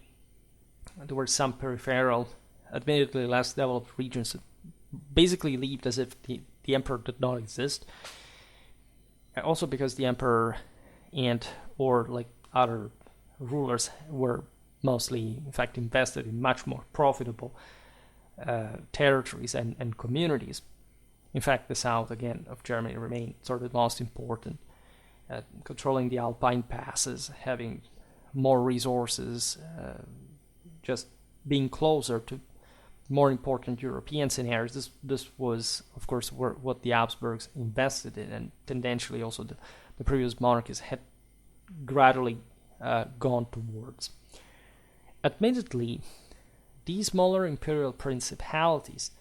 There were some peripheral, admittedly less developed regions that basically lived as if the emperor did not exist. Also because the emperor or like other rulers were mostly, in fact, invested in much more profitable territories and communities. In fact, the south, again, of Germany remained sort of the most important, controlling the Alpine passes, having more resources, just being closer to more important European scenarios, this was, of course, what the Habsburgs invested in, and tendentially also the previous monarchies had gradually gone towards. Admittedly, these smaller imperial principalities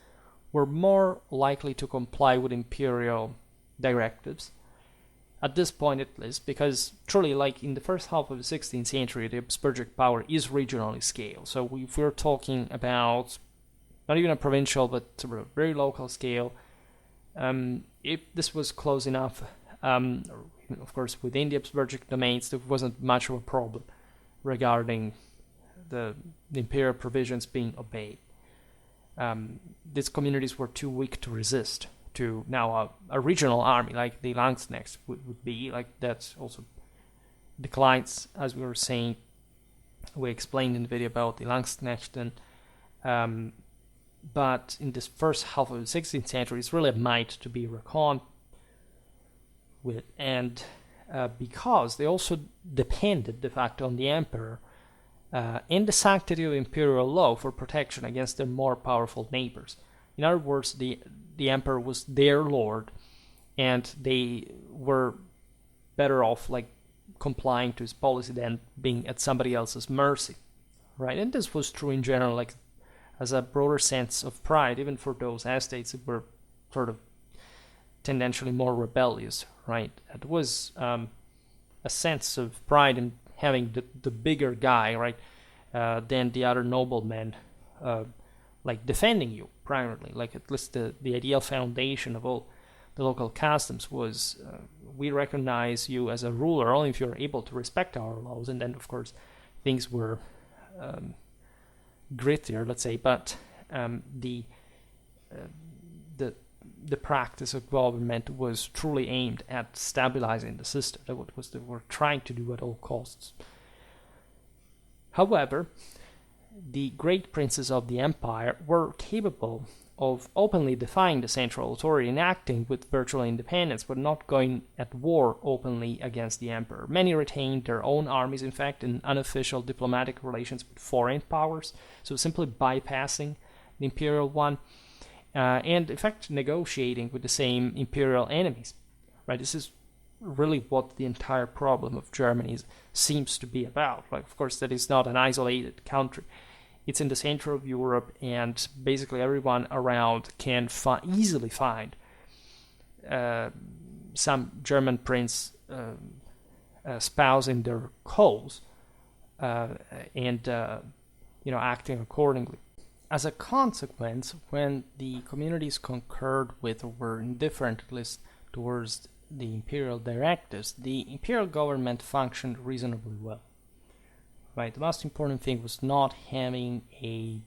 were more likely to comply with imperial directives, at this point at least, because truly, like in the first half of the 16th century, the Habsburgic power is regionally scaled. So if we're talking about not even a provincial, but sort of a very local scale, if this was close enough, of course, within the Habsburgic domains, there wasn't much of a problem regarding the imperial provisions being obeyed. These communities were too weak to resist to now a regional army like the Landsknechts would be. Like that also declines, as we were saying. We explained in the video about the Landsknechten. But in this first half of the 16th century, it's really a might to be reckoned with. And because they also depended, de facto, on the emperor and the sanctity of imperial law for protection against their more powerful neighbors. In other words, the emperor was their lord, and they were better off like complying to his policy than being at somebody else's mercy, right? And this was true in general, like as a broader sense of pride, even for those estates that were sort of tendentially more rebellious, right? It was a sense of pride in having the bigger guy, right, than the other noblemen, like defending you primarily. Like at least the ideal foundation of all the local customs was we recognize you as a ruler only if you're able to respect our laws. And then, of course, things were grittier, let's say, but the practice of government was truly aimed at stabilizing the system. That was they were trying to do at all costs. However, the great princes of the empire were capable of openly defying the central authority and acting with virtual independence, but not going at war openly against the emperor. Many retained their own armies, in fact, in unofficial diplomatic relations with foreign powers, so simply bypassing the imperial one, and in fact negotiating with the same imperial enemies. Right? This is really what the entire problem of Germany seems to be about. Like, of course, that is not an isolated country. It's in the center of Europe, and basically everyone around can easily find some German prince espousing their cause and acting accordingly. As a consequence, when the communities concurred with or were indifferent, at least towards the imperial directives, the imperial government functioned reasonably well. Right, the most important thing was not having a,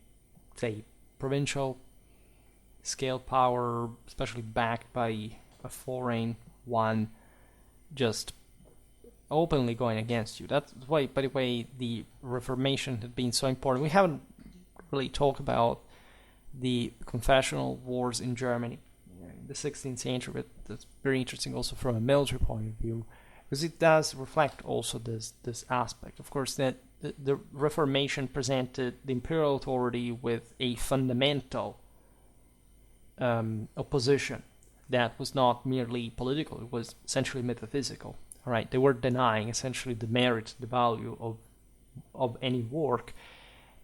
say, provincial scale power, especially backed by a foreign one, just openly going against you. That's why, by the way, the Reformation had been so important. We haven't really talked about the confessional wars in Germany in the 16th century, but that's very interesting also from a military point of view, because it does reflect also this aspect. Of course, that the Reformation presented the imperial authority with a fundamental opposition that was not merely political, it was essentially metaphysical. All right, they were denying essentially the merit, the value of any work,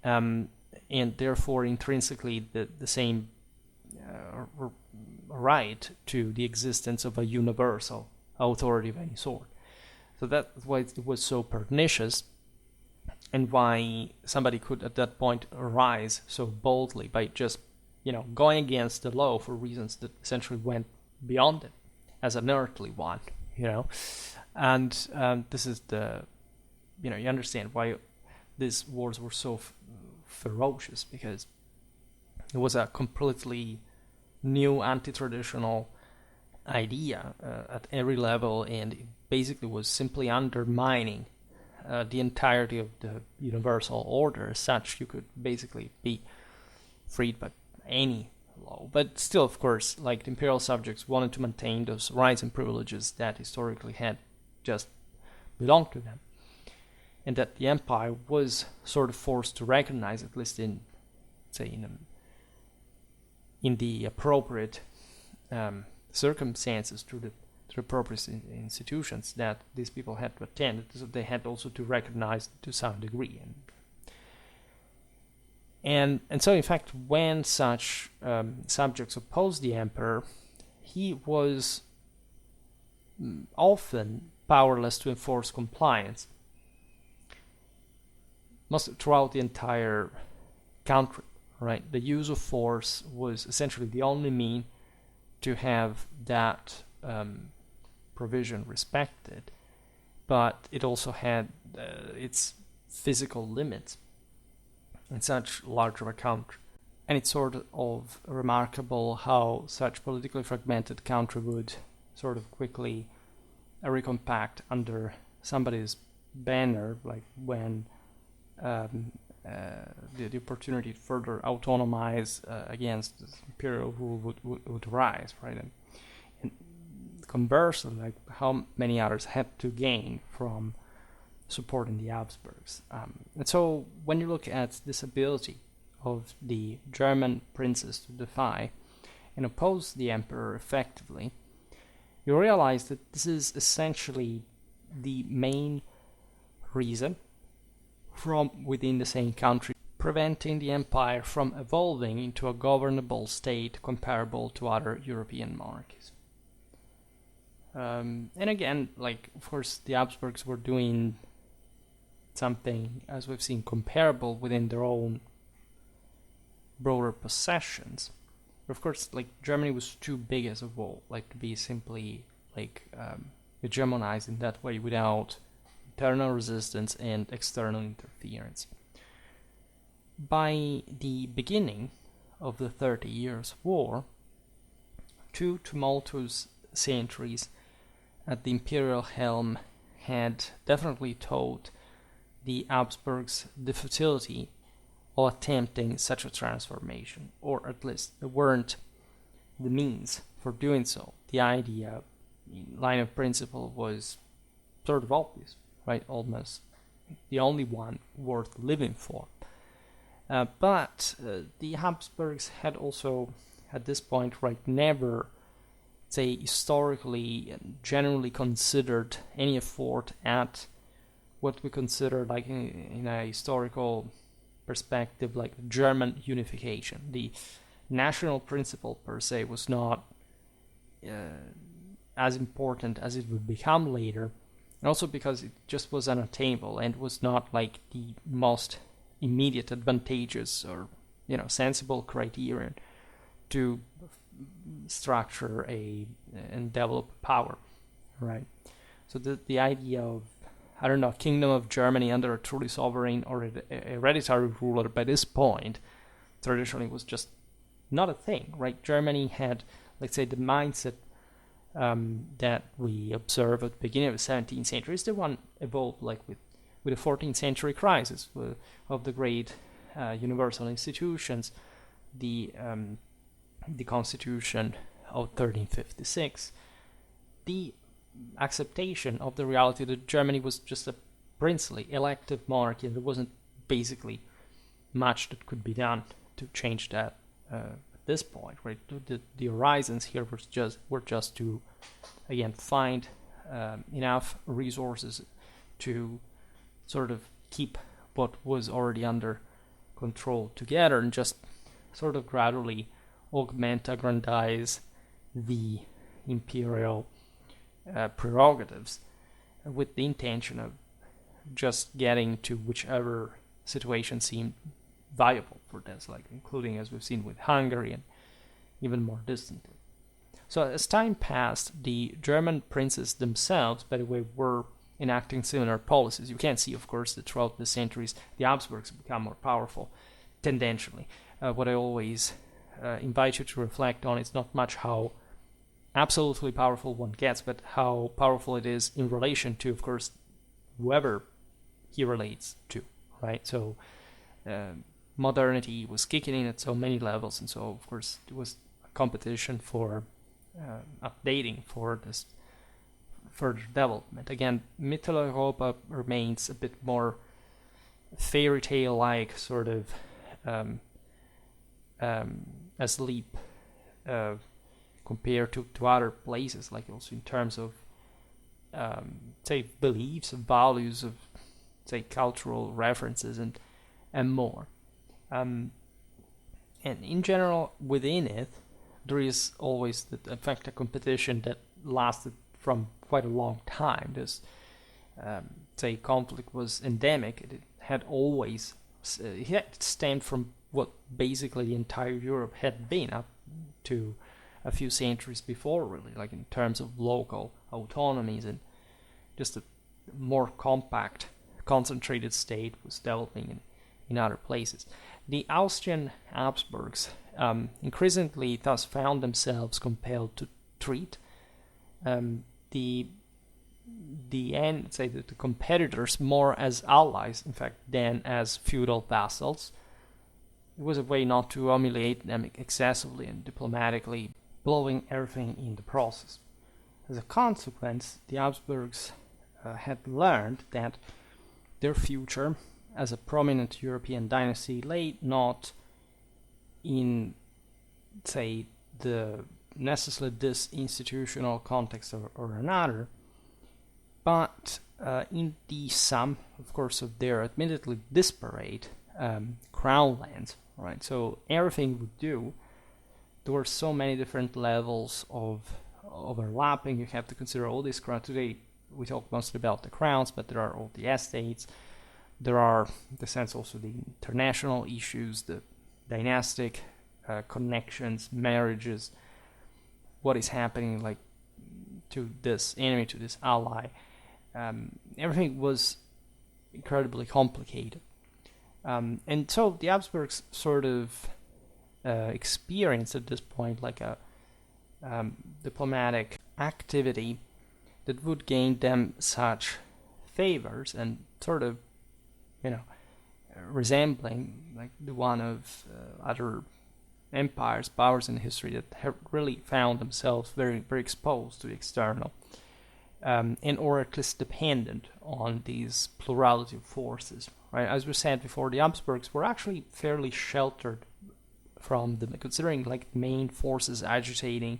and therefore intrinsically the same right to the existence of a universal authority of any sort. So that's why it was so pernicious, and why somebody could at that point arise so boldly by just, going against the law for reasons that essentially went beyond it as an earthly one, And this is you understand why these wars were so ferocious, because it was a completely new anti-traditional idea at every level, and it basically was simply undermining the entirety of the universal order. As such, you could basically be freed by any law. But still, of course, like the imperial subjects wanted to maintain those rights and privileges that historically had just belonged to them, and that the empire was sort of forced to recognize, at least in, say, in in the appropriate circumstances through the appropriate institutions that these people had to attend. So they had also to recognize to some degree. And so, in fact, when such subjects opposed the emperor, he was often powerless to enforce compliance throughout the entire country, right? The use of force was essentially the only mean to have that provision respected, but it also had its physical limits in such large of a country. And it's sort of remarkable how such politically fragmented country would sort of quickly recompact under somebody's banner, like when the opportunity to further autonomize against imperial rule would rise, right? And conversely, like how many others had to gain from supporting the Habsburgs. And so when you look at this ability of the German princes to defy and oppose the emperor effectively, you realize that this is essentially the main reason from within the same country, preventing the empire from evolving into a governable state comparable to other European monarchies. And again, like, of course, the Habsburgs were doing something, as we've seen, comparable within their own broader possessions. But of course, like, Germany was too big as a whole, like, to be simply like hegemonized in that way without internal resistance and external interference. By the beginning of the 30 Years' War, 2 tumultuous centuries at the imperial helm had definitely taught the Habsburgs the futility of attempting such a transformation, or at least there weren't the means for doing so. The idea, line of principle, was sort of obvious, right? Almost the only one worth living for. But the Habsburgs had also, at this point, right, never, say, historically and generally considered any effort at what we consider, like, in a historical perspective, like German unification. The national principle per se was not as important as it would become later, and also because it just was unattainable and was not like the most immediate advantageous or sensible criterion to structure and develop power, right? So the idea of, I don't know, Kingdom of Germany under a truly sovereign or hereditary ruler by this point traditionally was just not a thing, right? Germany had, let's say, the mindset that we observe at the beginning of the 17th century is the one evolved like with the 14th century crisis of the great universal institutions, the Constitution of 1356, the acceptation of the reality that Germany was just a princely elective monarchy, and there wasn't basically much that could be done to change that at this point, right? The horizons here were just to, again, find enough resources to sort of keep what was already under control together and just sort of gradually augment, aggrandize the imperial prerogatives with the intention of just getting to whichever situation seemed viable for this, like including, as we've seen, with Hungary and even more distantly. So as time passed, the German princes themselves, by the way, were enacting similar policies. You can see, of course, that throughout the centuries, the Habsburgs become more powerful, tendentially. What I always invite you to reflect on is not much how absolutely powerful one gets, but how powerful it is in relation to, of course, whoever he relates to, right? So modernity was kicking in at so many levels, and so, of course, it was a competition for updating for this further development. Again, Mitteleuropa remains a bit more fairy tale-like, sort of asleep compared to other places, like also in terms of say beliefs and values of say cultural references and more. And in general, within it, there is always in fact a competition that lasted from quite a long time. This say conflict was endemic. It had always it had stemmed from what basically the entire Europe had been up to a few centuries before, really, like in terms of local autonomies, and just a more compact, concentrated state was developing in other places. The Austrian Habsburgs increasingly thus found themselves compelled to treat the competitors more as allies, in fact, than as feudal vassals. It was a way not to humiliate them excessively and diplomatically, blowing everything in the process. As a consequence, the Habsburgs had learned that their future as a prominent European dynasty lay not in, say, the necessarily this institutional context or another, but in the sum, of course, of their admittedly disparate crown lands, right? So everything would do. There were so many different levels of overlapping. You have to consider all these crowns. Today we talk mostly about the crowns, but there are all the estates. There are, in the sense, also the international issues, the dynastic connections, marriages, what is happening, like to this enemy, to this ally. Everything was incredibly complicated. And so the Habsburgs sort of experienced at this point like a diplomatic activity that would gain them such favors and sort of, resembling like the one of other empires, powers in history that have really found themselves very, very exposed to the external, or at least dependent on these plurality of forces. Right, as we said before, the Habsburgs were actually fairly sheltered from them, considering like main forces agitating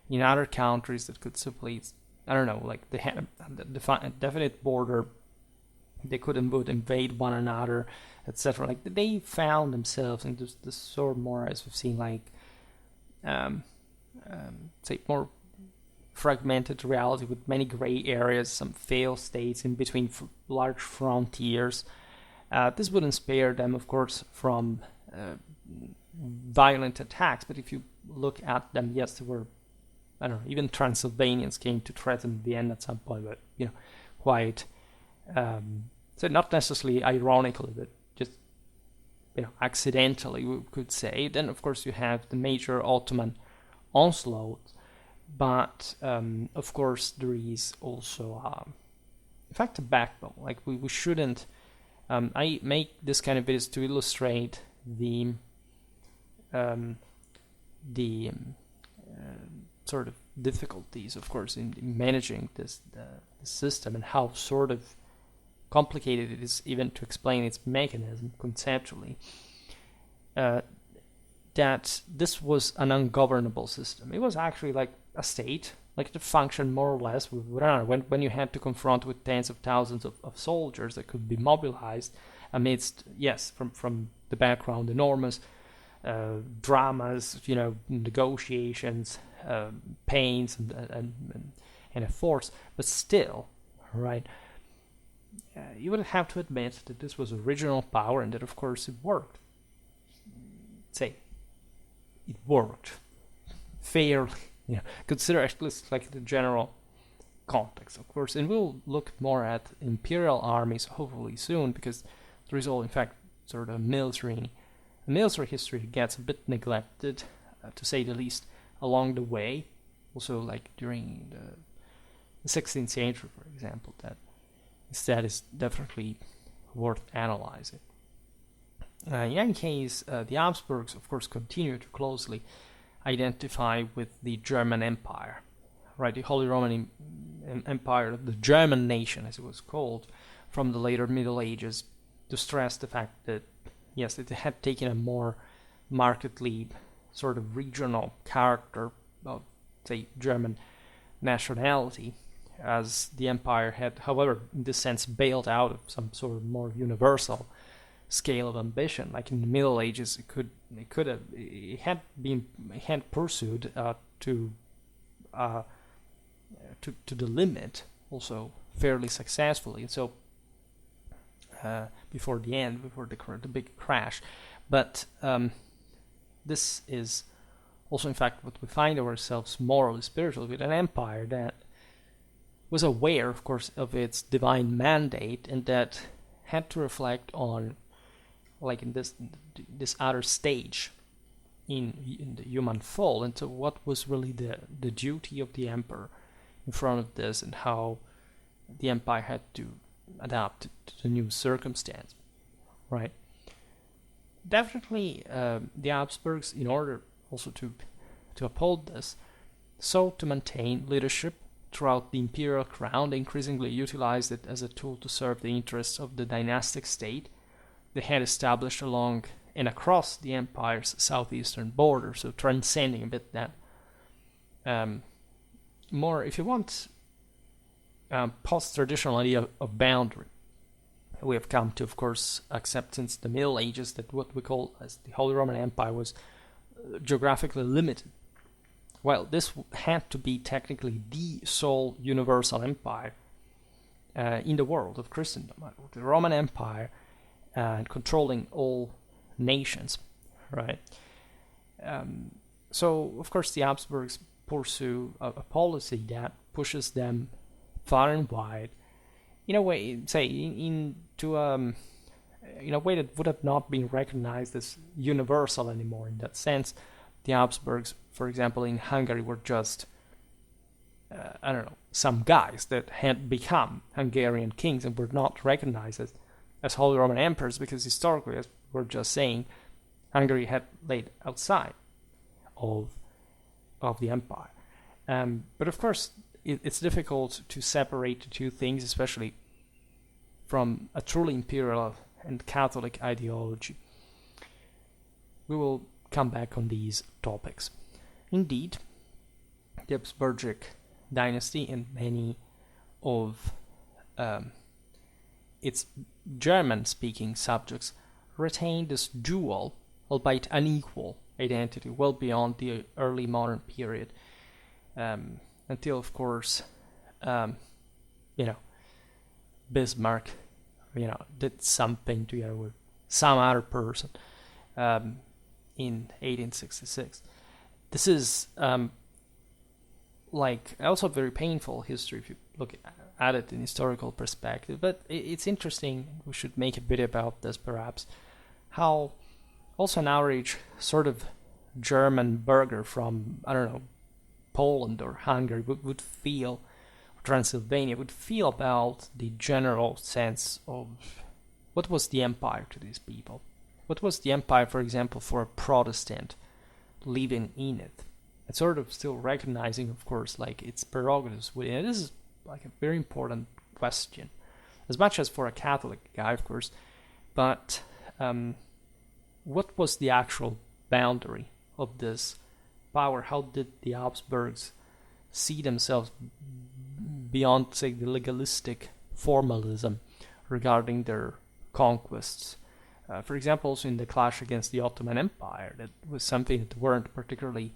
in other countries that could simply, like they had a definite border. They couldn't invade one another, etc. Like they found themselves in this sort of more, as we've seen, like say more fragmented reality with many gray areas, some failed states in between large frontiers. This wouldn't spare them, of course, from violent attacks. But if you look at them, yes, there were, even Transylvanians came to threaten Vienna at some point, but quite. So not necessarily ironically, but just accidentally, we could say. Then of course you have the major Ottoman onslaught, but of course there is also, in fact, a backbone. Like we shouldn't. I make this kind of videos to illustrate the sort of difficulties, of course, in managing this the system and how sort of complicated it is even to explain its mechanism conceptually, that this was an ungovernable system. It was actually like a state, like to function more or less when you had to confront with tens of thousands of soldiers that could be mobilized amidst, yes, from the background, enormous dramas, negotiations, pains and a force, but still, right, you would have to admit that this was original power and that of course it worked. Say, it worked fairly, consider at least like the general context, of course, and we'll look more at imperial armies hopefully soon, because there is all, in fact, sort of military history gets a bit neglected, to say the least, along the way. Also, like during the 16th century, for example, that is definitely worth analyzing. In any case, the Habsburgs, of course, continue to closely identify with the German Empire, right? The Holy Roman Empire, the German nation, as it was called, from the later Middle Ages, to stress the fact that, yes, it had taken a more markedly sort of regional character of, say, German nationality, as the empire had, however, in this sense, bailed out of some sort of more universal scale of ambition. Like in the Middle Ages, it had pursued to the limit, also fairly successfully. And so before the big crash, but this is also, in fact, what we find ourselves morally, spiritually, with an empire that was aware, of course, of its divine mandate, and that had to reflect on, like in this other stage in the human fall, and so what was really the duty of the emperor in front of this, and how the empire had to adapt to the new circumstance, right? Definitely, the Habsburgs, in order also to uphold this, sought to maintain leadership throughout the imperial crown. They increasingly utilized it as a tool to serve the interests of the dynastic state they had established along and across the empire's southeastern border, so transcending a bit that more, if you want, post-traditional idea of boundary. We have come to, of course, accept since the Middle Ages that what we call as the Holy Roman Empire was geographically limited. Well, this had to be technically the sole universal empire in the world of Christendom, the Roman Empire, controlling all nations, right? So, of course, the Habsburgs pursue a policy that pushes them far and wide, in a way, say, in a way that would have not been recognized as universal anymore. In that sense, the Habsburgs, for example, in Hungary, were just, some guys that had become Hungarian kings and were not recognized as Holy Roman emperors, because historically, as we're just saying, Hungary had laid outside of the empire. But of course, it's difficult to separate the two things, especially from a truly imperial and Catholic ideology. We will come back on these topics. Indeed, the Habsburgic dynasty and many of its German-speaking subjects retained this dual, albeit unequal, identity well beyond the early modern period, until, of course, Bismarck, did something together with some other person in 1866. This is also a very painful history if you look at it in historical perspective, but it's interesting. We should make a video about this, perhaps, how also an average sort of German burgher from, Poland or Hungary would feel, Transylvania would feel about the general sense of what was the empire to these people. What was the empire, for example, for a Protestant living in it? And sort of still recognizing, of course, like its prerogatives within it. This is like a very important question, as much as for a Catholic guy, of course. But what was the actual boundary of this power? How did the Habsburgs see themselves beyond, say, the legalistic formalism regarding their conquests? For example, also in the clash against the Ottoman Empire, that was something that they weren't particularly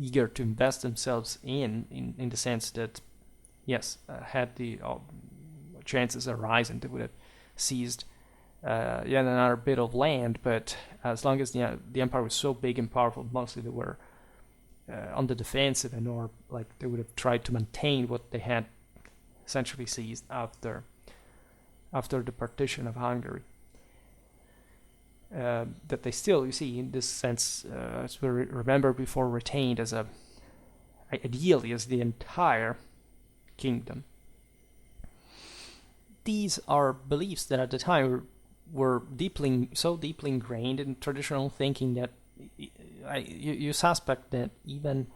eager to invest themselves in the sense that, yes, had the chances arisen, they would have seized yet another bit of land, but as long as the empire was so big and powerful, mostly they were on the defensive, and or like they would have tried to maintain what they had essentially seized after the partition of Hungary. That they still, you see, in this sense, as we remember before, retained as ideally as the entire kingdom. These are beliefs that at the time were so deeply ingrained in traditional thinking that you suspect that even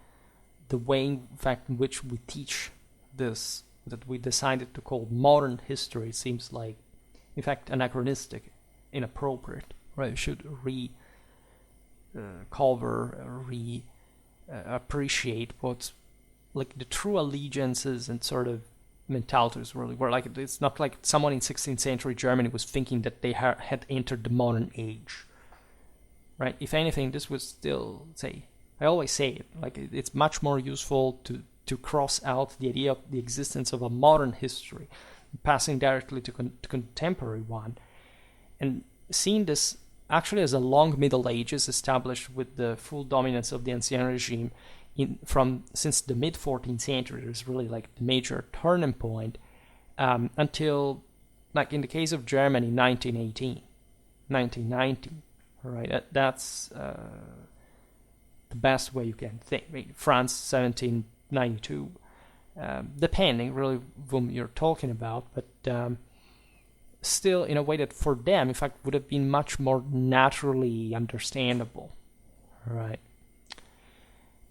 the way, in fact, in which we teach this, that we decided to call modern history, seems like, in fact, anachronistic, inappropriate. Right? We should Culver appreciate what like the true allegiances and sort of mentalities really were. Like, it's not like someone in 16th century Germany was thinking that they had entered the modern age, right? If anything, this was still, say, I always say it, like it's much more useful to cross out the idea of the existence of a modern history, passing directly to contemporary one, and seeing this actually as a long Middle Ages established with the full dominance of the Ancien regime since the mid 14th century. There's really like the major turning point until, like in the case of Germany, 1918, 1990. All right, that's the best way you can think. Right? France, 1792, depending really whom you're talking about, but still in a way that for them, in fact, would have been much more naturally understandable. All right.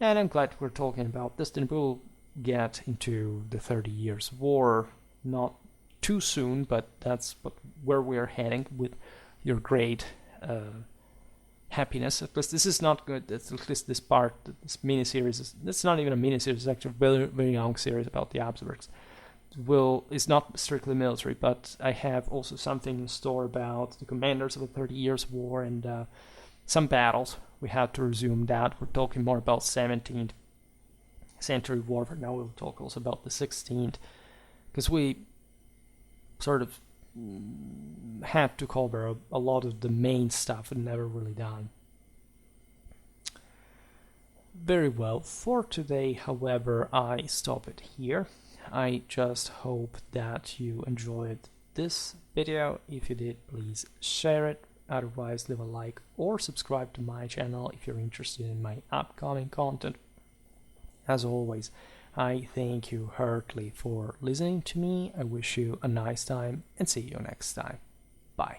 And I'm glad we're talking about this. Then we'll get into the 30 Years' War, not too soon, but that's where we're heading with your great happiness. At least this is not good. At least this part, this mini-series, it's not even a mini-series, it's actually a very, very long series about the Habsburgs. It's not strictly military, but I have also something in store about the commanders of the 30 Years' War and some battles. We have to resume that. We're talking more about 17th century warfare. Now we'll talk also about the 16th, because we sort of had to cover a lot of the main stuff and never really done. Very well. For today, however, I stop it here. I just hope that you enjoyed this video. If you did, please share it. Otherwise, leave a like or subscribe to my channel if you're interested in my upcoming content. As always, I thank you heartily for listening to me. I wish you a nice time and see you next time. Bye.